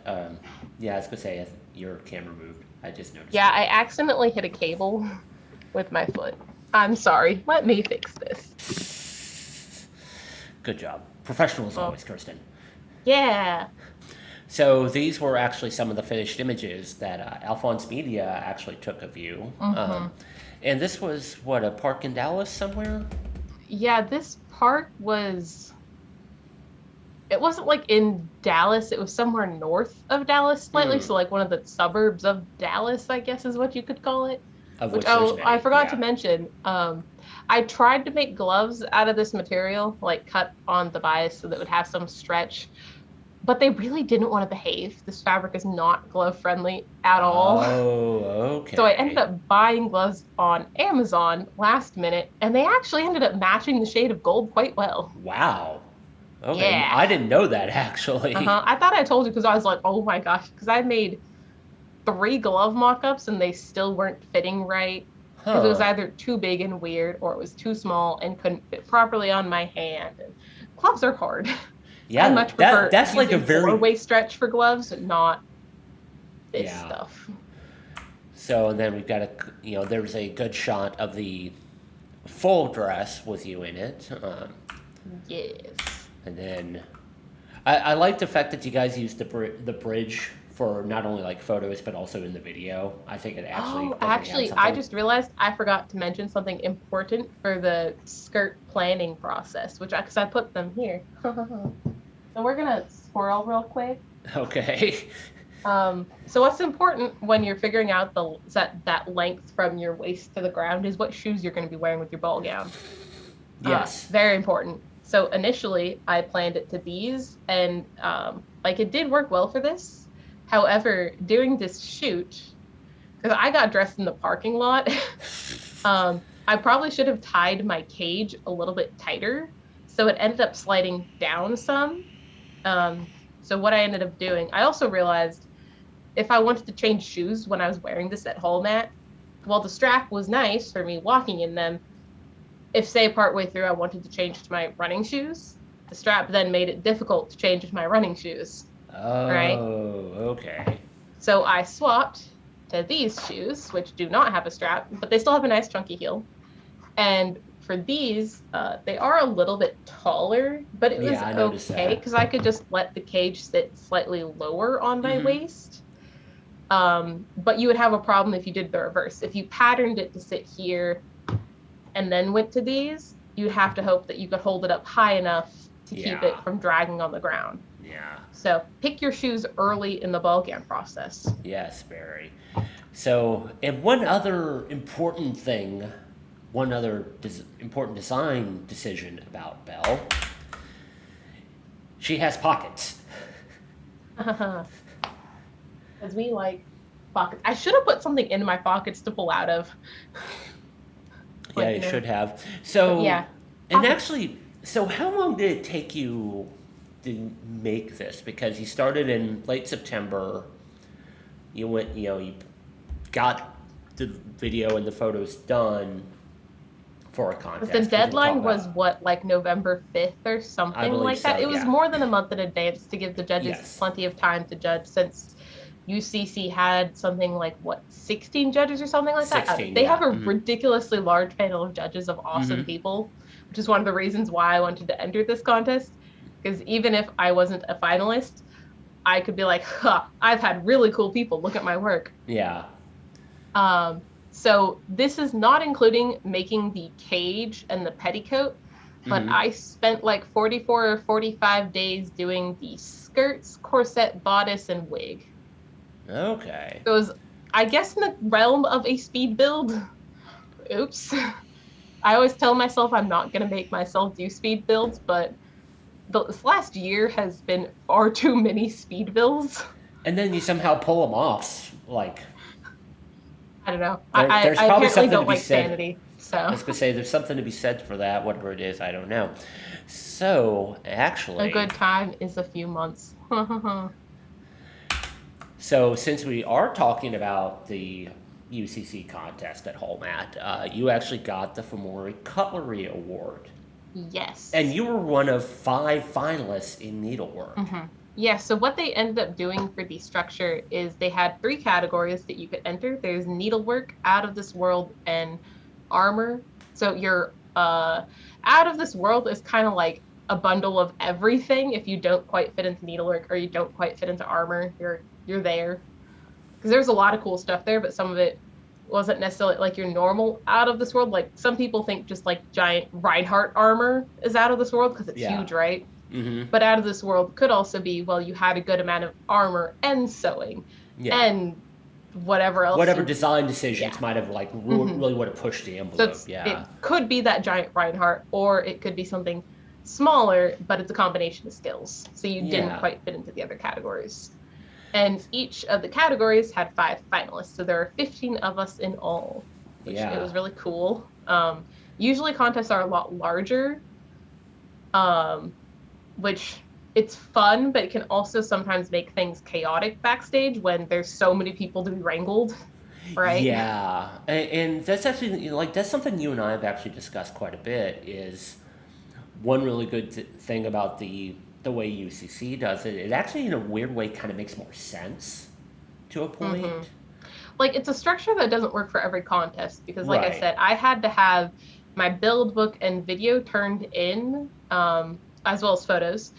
Yeah, I was gonna say your camera moved. I just noticed. Yeah, that. I accidentally hit a cable with my foot. I'm sorry. Let me fix this. Good job. Professional as Oh. always, Kirsten. Yeah. So these were actually some of the finished images that AlphonseMedia actually took of you. And this was what, a park in Dallas somewhere? Yeah, this park was. It wasn't like in Dallas, it was somewhere north of Dallas slightly, so like one of the suburbs of Dallas, I guess is what you could call it. Of Which, which there's I many, forgot yeah. to mention. I tried to make gloves out of this material, like cut on the bias so that it would have some stretch, but they really didn't want to behave. This fabric is not glove friendly at all. Oh, okay. So I ended up buying gloves on Amazon last minute, and they actually ended up matching the shade of gold quite well. Wow. Okay, Yeah. I didn't know that actually. I thought I told you because I was like, oh my gosh, because I made 3 glove mock-ups and they still weren't fitting right. Because it was either too big and weird or it was too small and couldn't fit properly on my hand. And gloves are hard. Yeah, I much prefer that's like a using very 4-way stretch for gloves, not this Yeah. stuff. So then we've got there's a good shot of the full dress with you in it. Yes. And then I like the fact that you guys used the bridge for not only like photos but also in the video. I think it actually. Oh, definitely adds actually, I something. just realized I forgot to mention something important for the skirt planning process, because I put them here. So we're gonna swirl real quick. Okay. So what's important when you're figuring out that length from your waist to the ground is what shoes you're going to be wearing with your ball gown. Yes. Very important. So initially, I planned it to these, and it did work well for this. However, during this shoot, because I got dressed in the parking lot. I probably should have tied my cage a little bit tighter, so it ended up sliding down some. Um, so what I ended up doing, I also realized if I wanted to change shoes when I was wearing this at home at, while the strap was nice for me walking in them, if say partway through I wanted to change to my running shoes, the strap then made it difficult to change to my running shoes. Right? Oh, okay. So I swapped to these shoes, which do not have a strap, but they still have a nice chunky heel. And for these, they are a little bit taller, but it was Yeah, I noticed okay that. because I could just let the cage sit slightly lower on my waist. But you would have a problem if you did the reverse. If you patterned it to sit here and then went to these, you'd have to hope that you could hold it up high enough to keep it from dragging on the ground. Yeah. So pick your shoes early in the ball gown process. Yes, very. So, and one other important thing, one other important design decision about Belle, she has pockets. Because we like pockets. I should have put something in my pockets to pull out of. Yeah, you should have. So, yeah. And actually, so how long did it take you to make this? Because you started in late September. You went, you got the video and the photos done for a contest. The deadline was what, like November 5th or something like that? So, it was more than a month in advance to give the judges plenty of time to judge, since UCC had something like, 16 judges or something like that? They have a ridiculously large panel of judges of awesome people, which is one of the reasons why I wanted to enter this contest. Because even if I wasn't a finalist, I could be like, I've had really cool people look at my work. Yeah. So this is not including making the cage and the petticoat, but I spent like 44 or 45 days doing the skirts, corset, bodice, and wig. Okay. It was, I guess, in the realm of a speed build. Oops. I always tell myself I'm not going to make myself do speed builds, but this last year has been far too many speed builds. And then you somehow pull them off, like... I don't know. There's I probably apparently something don't to be like said. sanity. So I was going to say, there's something to be said for that, whatever it is, I don't know. So, actually... a good time is a few months. So, since we are talking about the UCC contest at Hallmat, you actually got the Famori Cutlery Award. Yes. And you were one of 5 finalists in needlework. Yeah, so what they ended up doing for the structure is they had 3 categories that you could enter. There's needlework, out of this world, and armor. So your out of this world is kind of like a bundle of everything. If you don't quite fit into needlework or you don't quite fit into armor, you're there. Because there's a lot of cool stuff there, but some of it wasn't necessarily like your normal out of this world. Like some people think just like giant Reinhardt armor is out of this world because it's huge, right? But out of this world could also be, well, you had a good amount of armor and sewing and whatever else. Whatever design decisions might have like really would have pushed the envelope. So it could be that giant Reinhardt, or it could be something smaller, but it's a combination of skills. So you didn't quite fit into the other categories. And each of the categories had 5 finalists. So there are 15 of us in all, which it was really cool. Usually contests are a lot larger, which it's fun, but it can also sometimes make things chaotic backstage when there's so many people to be wrangled, right? Yeah, and that's actually, like, that's something you and I have actually discussed quite a bit, is one really good thing about the way UCC does it. It actually, in a weird way, kind of makes more sense to a point. Like, it's a structure that doesn't work for every contest, because like I said, I had to have my build book and video turned in, as well as photos,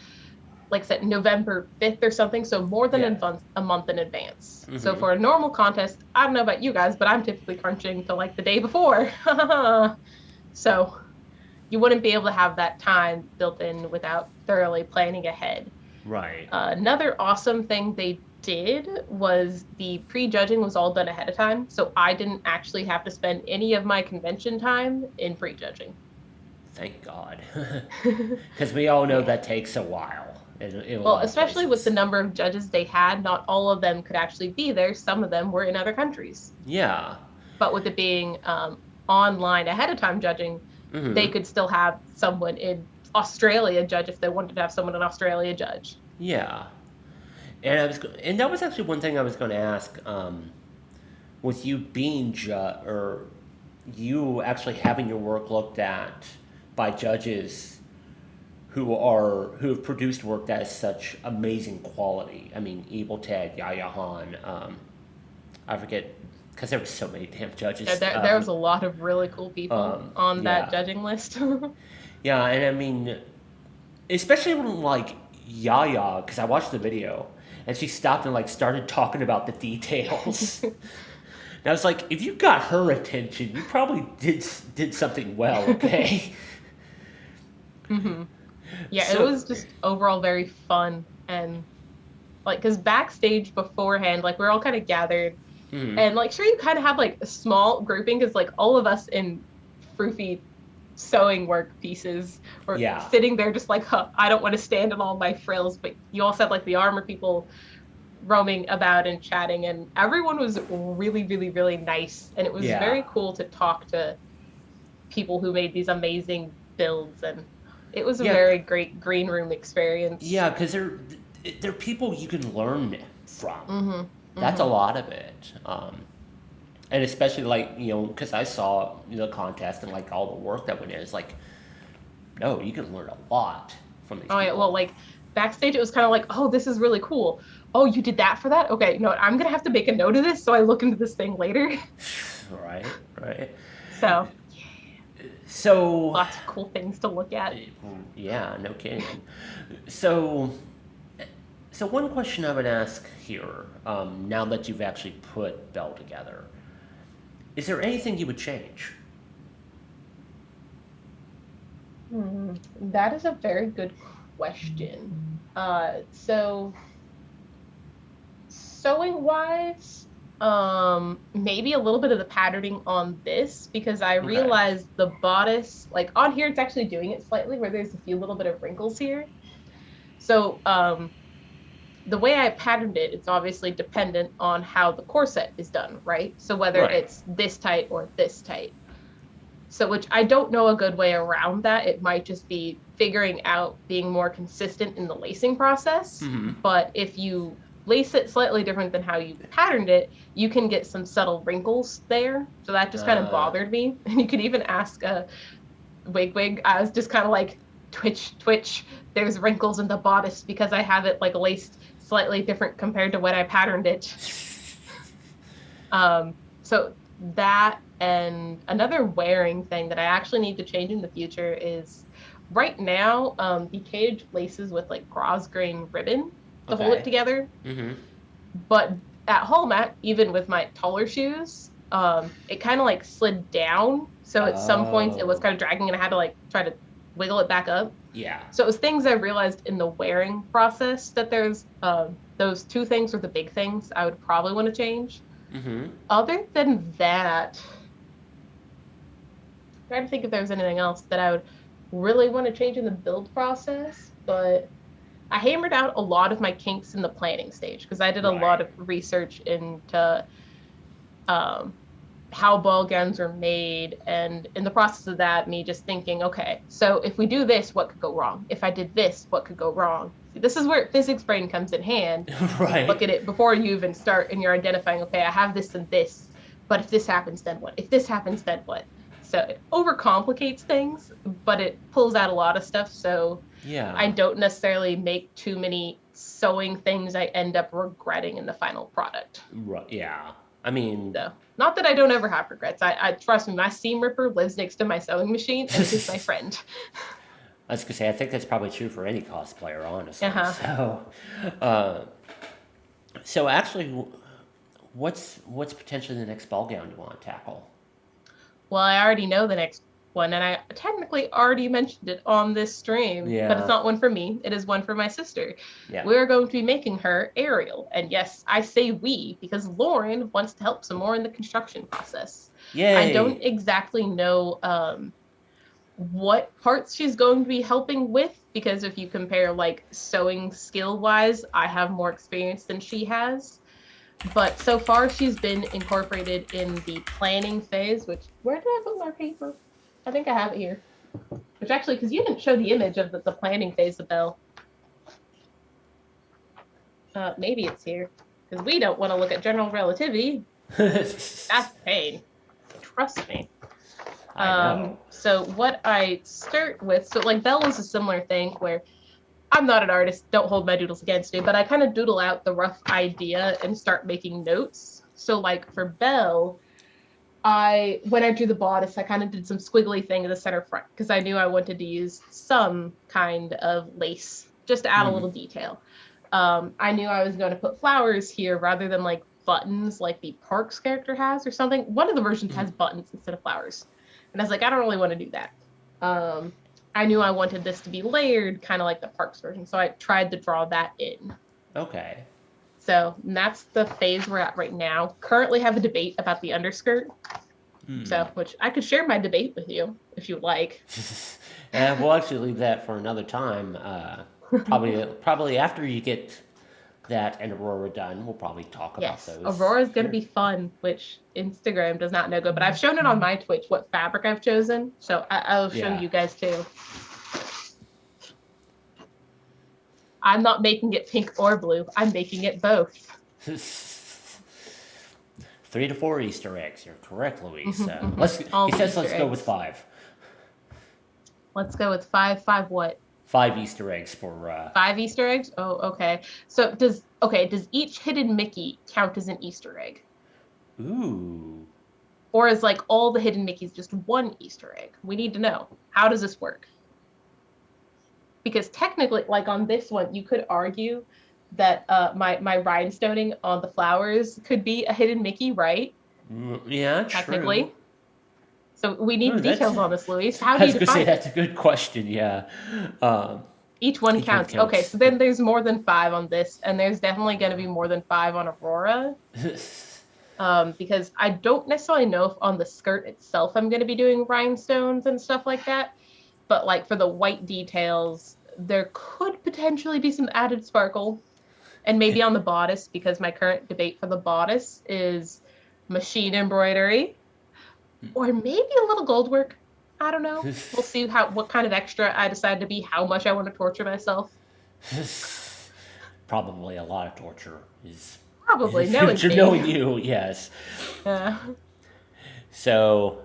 like I said, November 5th or something, so more than a month in advance. So for a normal contest, I don't know about you guys, but I'm typically crunching to like the day before. So you wouldn't be able to have that time built in without thoroughly planning ahead. Right. Another awesome thing they did was the pre-judging was all done ahead of time, so I didn't actually have to spend any of my convention time in pre-judging. Thank God. Because we all know that takes a while. in a Well, lot of especially with the places. number of judges they had, not all of them could actually be there. Some of them were in other countries. Yeah. But with it being online ahead of time judging, they Mm-hmm. could still have someone in Australia judge if they wanted to have someone in Australia judge. Yeah. And that was actually one thing I was going to ask. With you being or you actually having your work looked at by judges who have produced work that is such amazing quality. I mean, Evil Ted, Yaya Han. I forget because there were so many damn Yeah, judges. there was a lot of really cool people on that Yeah, judging list. yeah, and I mean, especially when like Yaya, because I watched the video and she stopped and like started talking about the details. And I was like, if you got her attention, you probably did something well, okay? hmm Yeah, it So, was just overall very fun and like because backstage beforehand, like we're all kind of gathered mhm, and like sure you kind of have like a small grouping because like all of us in froofy sewing work pieces or yeah, sitting there just like huh, I don't want to stand in all my frills, but you also had like the armor people roaming about and chatting and everyone was really really really nice and it was yeah, very cool to talk to people who made these amazing builds and it was a yeah, very great green room experience. yeah, because they're people you can learn from. Mm-hmm. That's a Mm-hmm. lot of it. And especially like because I saw the contest and like all the work that went in. It's like, no, you can learn a lot from these Oh yeah, well people. like backstage it was kind of like, oh, this is really cool. Oh, you did that for that? Okay, no, I'm gonna have to make a note of this so I look into this thing later. Right, right. So So, lots of cool things to look at. yeah, no kidding. So, so one question I would ask here, now that you've actually put Belle together, is there anything you would change? That is a very good question. So sewing wise, maybe a little bit of the patterning on this because I Okay. realized the bodice, like on here, it's actually doing it slightly where there's a few little bit of wrinkles here. So the way I patterned it, it's obviously dependent on how the corset is done, right? So whether Right. it's this tight or this tight. So, which I don't know a good way around that. It might just be figuring out being more consistent in the lacing process. Mm-hmm. But if you lace it slightly different than how you patterned it, you can get some subtle wrinkles there. So that just kind of Uh, bothered me. And you could even ask Wig. I was just kind of like, twitch, twitch. There's wrinkles in the bodice because I have it like laced slightly different compared to when I patterned it. So that and another wearing thing that I actually need to change in the future is right now the cage laces with like gauze grain ribbon to hold it okay. together. Mm-hmm. But at home, even with my taller shoes, it kind of like slid down. So at some points it was Oh, kind of dragging and I had to like try to wiggle it back up. yeah. So it was things I realized in the wearing process that there's those two things are the big things I would probably want to change. Mm-hmm. Other than that, I'm trying to think if there's anything else that I would really want to change in the build process, but I hammered out a lot of my kinks in the planning stage because I did a lot Right. of research into um, how ball gowns are made. And in the process of that, me just thinking, okay, so if we do this, what could go wrong? If I did this, what could go wrong? See, this is where physics brain comes in hand. Look Right. at it before you even start and you're identifying, okay, I have this and this, but if this happens, then what? If this happens, then what? So it overcomplicates things, but it pulls out a lot of stuff. So I Yeah. don't necessarily make too many sewing things I end up regretting in the final product. Right. Yeah. I mean, So not that I don't ever have regrets. I trust me, my seam ripper lives next to my sewing machine and it is my friend. I was gonna say, I think that's probably true for any cosplayer, honestly. Uh-huh. Uh, so actually, what's potentially the next ball gown you want to tackle? Well, I already know the next one, and I technically already mentioned it on this stream, but it's Yeah, not one for me. It is one for my sister. yeah. We're going to be making her Ariel. And yes, I say we because Lauren wants to help some more in the construction process. I don't Yay! exactly know what parts she's going to be helping with, because if you compare like sewing skill wise, I have more experience than she has. But so far she's been incorporated in the planning phase, which, where did I put my paper? I think I have it here. Which actually, because you didn't show the image of the planning phase of Belle. Maybe it's here, because we don't want to look at general relativity. That's pain. Trust me. I know. So what I start with, so like Belle was a similar thing where I'm not an artist, don't hold my doodles against me, but I kind of doodle out the rough idea and start making notes. So like for Belle, when I drew the bodice, I kind of did some squiggly thing in the center front because I knew I wanted to use some kind of lace just to add a little detail. I knew I was going to put flowers here rather than like buttons like the Parks character has or something. One of the versions has buttons instead of flowers. And I was like, I don't really want to do that. I knew I wanted this to be layered, kind of like the Parks version. So I tried to draw that in. Okay. So that's the phase we're at right now. Currently have a debate about the underskirt. So, which I could share my debate with you if you would like. We'll actually leave that for another time. Probably after you get that and Aurora done, we'll probably talk about those. Aurora's going to be fun, which Instagram does not know good, but I've shown it on my Twitch what fabric I've chosen. So I'll show you guys too. I'm not making it pink or blue. I'm making it both. 3 to 4 Easter eggs. You're correct, Louise. He says let's go with 5. Let's go with 5. 5 what? 5 Easter eggs for 5 Easter eggs? Oh, okay. So does each hidden Mickey count as an Easter egg? Ooh. Or is like all the hidden Mickeys just one Easter egg? We need to know. How does this work? Because technically, like on this one, you could argue that my rhinestoning on the flowers could be a hidden Mickey, right? Yeah, technically. True. So we need details on this, Louise. How do you define it? That's a good question, yeah. Each one counts. Okay, so then there's more than 5 on this, and there's definitely going to be more than 5 on Aurora. Because I don't necessarily know if on the skirt itself I'm going to be doing rhinestones and stuff like that. But like for the white details, there could potentially be some added sparkle. And maybe on the bodice, because my current debate for the bodice is machine embroidery. Or maybe a little gold work. I don't know. We'll see what kind of extra I decide to be, how much I want to torture myself. Probably a lot of torture is probably knowing you, yes. So,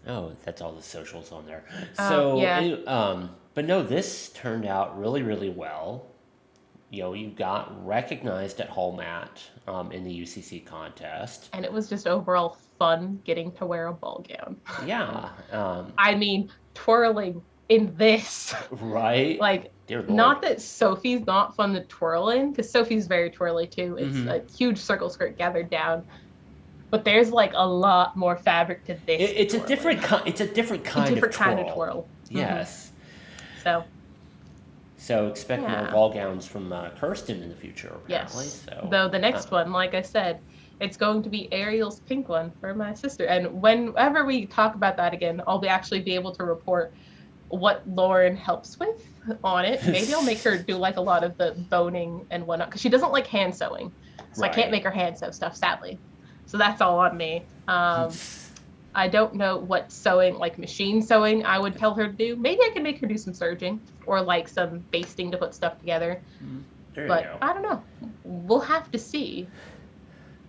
that's all the socials on there. So, but no, this turned out really, really well. You got recognized at Hallmat in the UCC contest. And it was just overall fun getting to wear a ball gown. Yeah. I mean, twirling in this. Right? Like, not that Sophie's not fun to twirl in, because Sophie's very twirly too. It's a huge circle skirt gathered down. But there's like a lot more fabric to this. It's a different kind of twirl. Yes. So expect more ball gowns from Kirsten in the future, apparently. Yes. So, though the next one, like I said, it's going to be Ariel's pink one for my sister. And whenever we talk about that again, I'll actually be able to report what Lauren helps with on it. Maybe I'll make her do like a lot of the boning and whatnot, because she doesn't like hand sewing. So I can't make her hand sew stuff, sadly. So that's all on me. I don't know what sewing, like machine sewing, I would tell her to do. Maybe I can make her do some serging or like some basting to put stuff together. But I don't know. We'll have to see.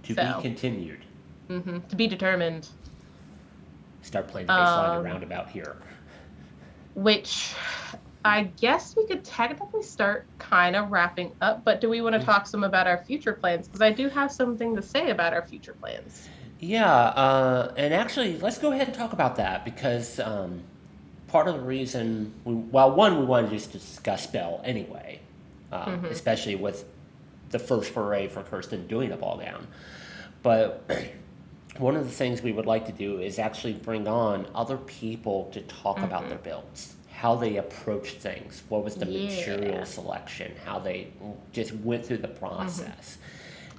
To be continued. To be determined. Start playing the baseline roundabout here. Which I guess we could technically start kind of wrapping up, but do we want to talk some about our future plans? Because I do have something to say about our future plans. Yeah, and actually, let's go ahead and talk about that, because part of the reason, we wanted just to discuss Belle anyway, especially with the first foray for Kirsten doing a ball gown. But one of the things we would like to do is actually bring on other people to talk about their builds, how they approach things, what was the material selection, how they just went through the process.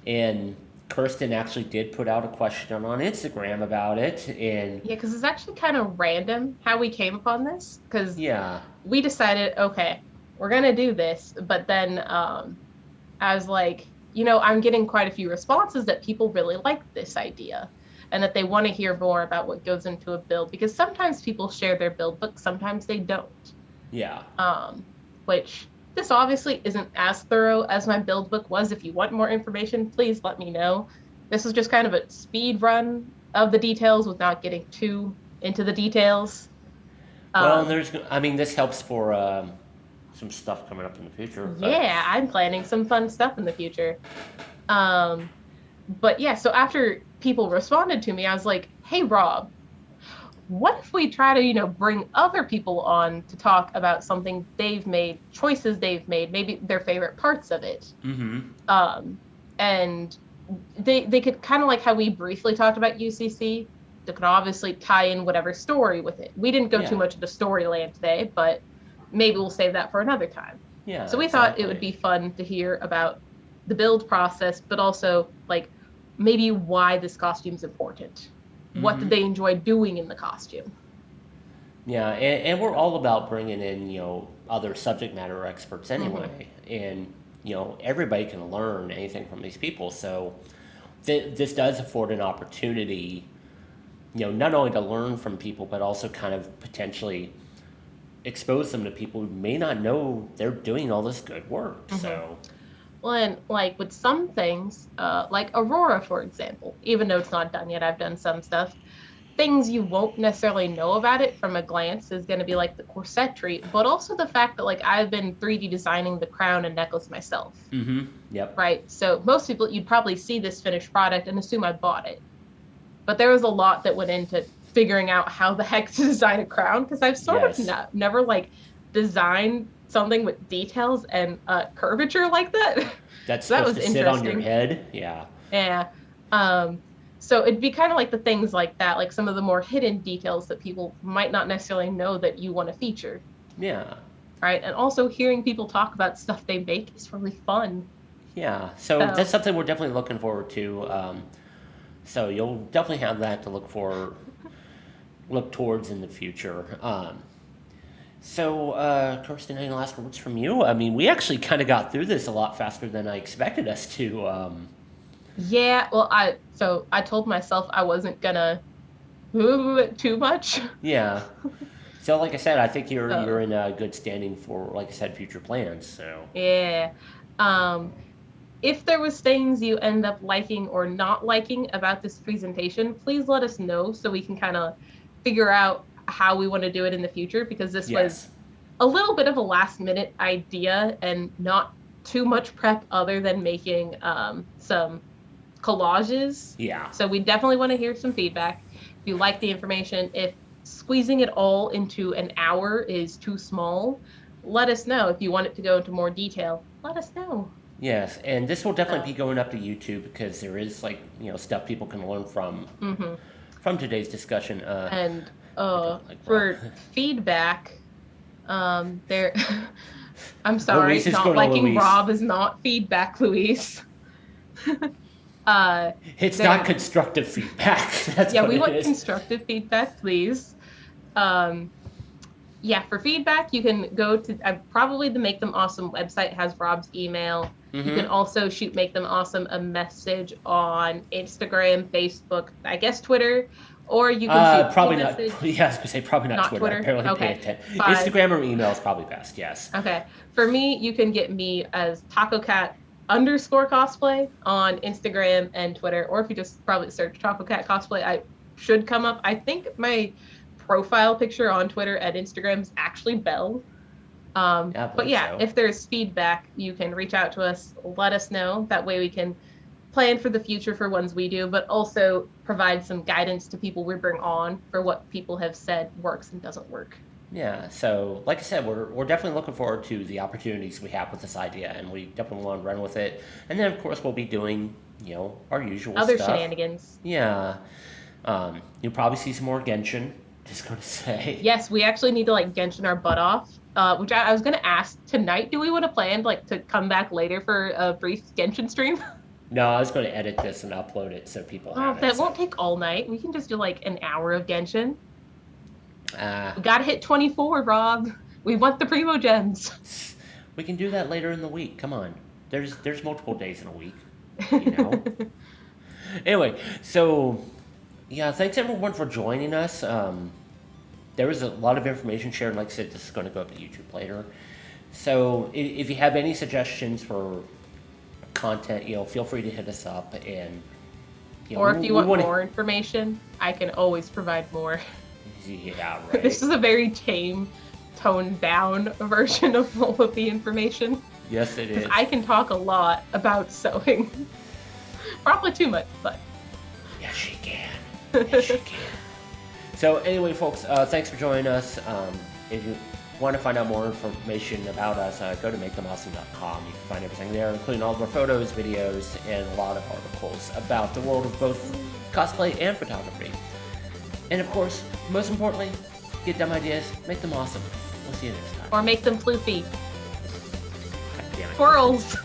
And Kirsten actually did put out a question on Instagram about it, and Yeah, because it's actually kind of random how we came upon this. Because yeah, we decided, okay, we're gonna do this, but then I was like, I'm getting quite a few responses that people really like this idea and that they want to hear more about what goes into a build because sometimes people share their build book, sometimes they don't. yeah. Which this obviously isn't as thorough as my build book was. If you want more information, please let me know. This is just kind of a speed run of the details without getting too into the details. Well, this helps for some stuff coming up in the future. Yeah, I'm planning some fun stuff in the future. But yeah, so after people responded to me, I was like, hey, Rob, what if we try to, bring other people on to talk about something they've made, choices they've made, maybe their favorite parts of it. And they could kind of like how we briefly talked about UCC, they could obviously tie in whatever story with it. We didn't go too much into storyland today, but maybe we'll save that for another time. Yeah. So we thought it would be fun to hear about the build process, but also like maybe why this costume's important. What did they enjoy doing in the costume? Yeah, and we're all about bringing in, other subject matter experts anyway. And, everybody can learn anything from these people. So this does afford an opportunity, not only to learn from people, but also kind of potentially expose them to people who may not know they're doing all this good work. So, well, and like with some things, like Aurora, for example, even though it's not done yet, I've done some stuff. Things you won't necessarily know about it from a glance is going to be like the corsetry, but also the fact that like I've been 3D designing the crown and necklace myself. Yep. Right. So most people, you'd probably see this finished product and assume I bought it. But there was a lot that went into figuring out how the heck to design a crown because I've sort of never like designed something with details and curvature like that. That's supposed to sit on your head. Yeah. Yeah. So it'd be kind of like the things like that, like some of the more hidden details that people might not necessarily know that you want to feature. Yeah. Right. And also hearing people talk about stuff they make is really fun. Yeah. So that's something we're definitely looking forward to. So you'll definitely have that to look towards in the future. So, Kirsten, any last words from you? I mean, we actually kind of got through this a lot faster than I expected us to. Yeah, well, I told myself I wasn't gonna move it too much. Yeah. So, like I said, I think you're in a good standing for, like I said, future plans. So. Yeah. If there was things you end up liking or not liking about this presentation, please let us know so we can kind of figure out how we want to do it in the future because this was a little bit of a last minute idea and not too much prep other than making some collages. Yeah. So we definitely want to hear some feedback. If you like the information, if squeezing it all into an hour is too small, let us know. If you want it to go into more detail, let us know. Yes, and this will definitely be going up to YouTube because there is stuff people can learn from today's discussion. And for feedback, there. I'm sorry, not liking Rob is not feedback, Luis. It's not constructive feedback. That's we want constructive feedback, please. For feedback, you can go to probably the Make Them Awesome website has Rob's email. You can also shoot Make Them Awesome a message on Instagram, Facebook, I guess Twitter, or you can shoot probably not. Yeah, I was gonna say probably not Twitter. I barely pay attention. Instagram or email is probably best. Yes. Okay. For me, you can get me as Tacocat_cosplay on Instagram and Twitter, or if you just probably search Tacocat Cosplay, I should come up. I think my profile picture on Twitter and Instagram is actually Belle. If there's feedback, you can reach out to us, let us know. That way we can plan for the future for ones we do, but also provide some guidance to people we bring on for what people have said works and doesn't work. Yeah, so like I said, we're definitely looking forward to the opportunities we have with this idea, and we definitely want to run with it. And then, of course, we'll be doing, our usual other stuff. Shenanigans. Yeah. You'll probably see some more Genshin, just going to say. Yes, we actually need to, Genshin our butt off, which I was going to ask tonight. Do we want to plan, to come back later for a brief Genshin stream? No, I was going to edit this and upload it so people have it. That so. won't take all night. We can just do like an hour of Genshin. Uh, We gotta hit 24, Rob. We want the Primo Gems. we can do that later in the week. Come on. There's multiple days in a week, you know? Anyway, so, yeah, thanks everyone for joining us. There was a lot of information shared. Like I said, this is going to go up to YouTube later. So if you have any suggestions for content, feel free to hit us up. And or if you want more information, I can always provide more. Yeah, right. This is a very tame, toned down version of all of the information. Yes, it is. I can talk a lot about sewing. Probably too much, but. Yes, she can. Yes, she can. So anyway, folks, thanks for joining us. If you want to find out more information about us, go to makethemawesome.com. You can find everything there, including all of our photos, videos, and a lot of articles about the world of both cosplay and photography. And of course, most importantly, get dumb ideas, make them awesome. We'll see you next time. Or make them floofy. God damn it. Squirrels!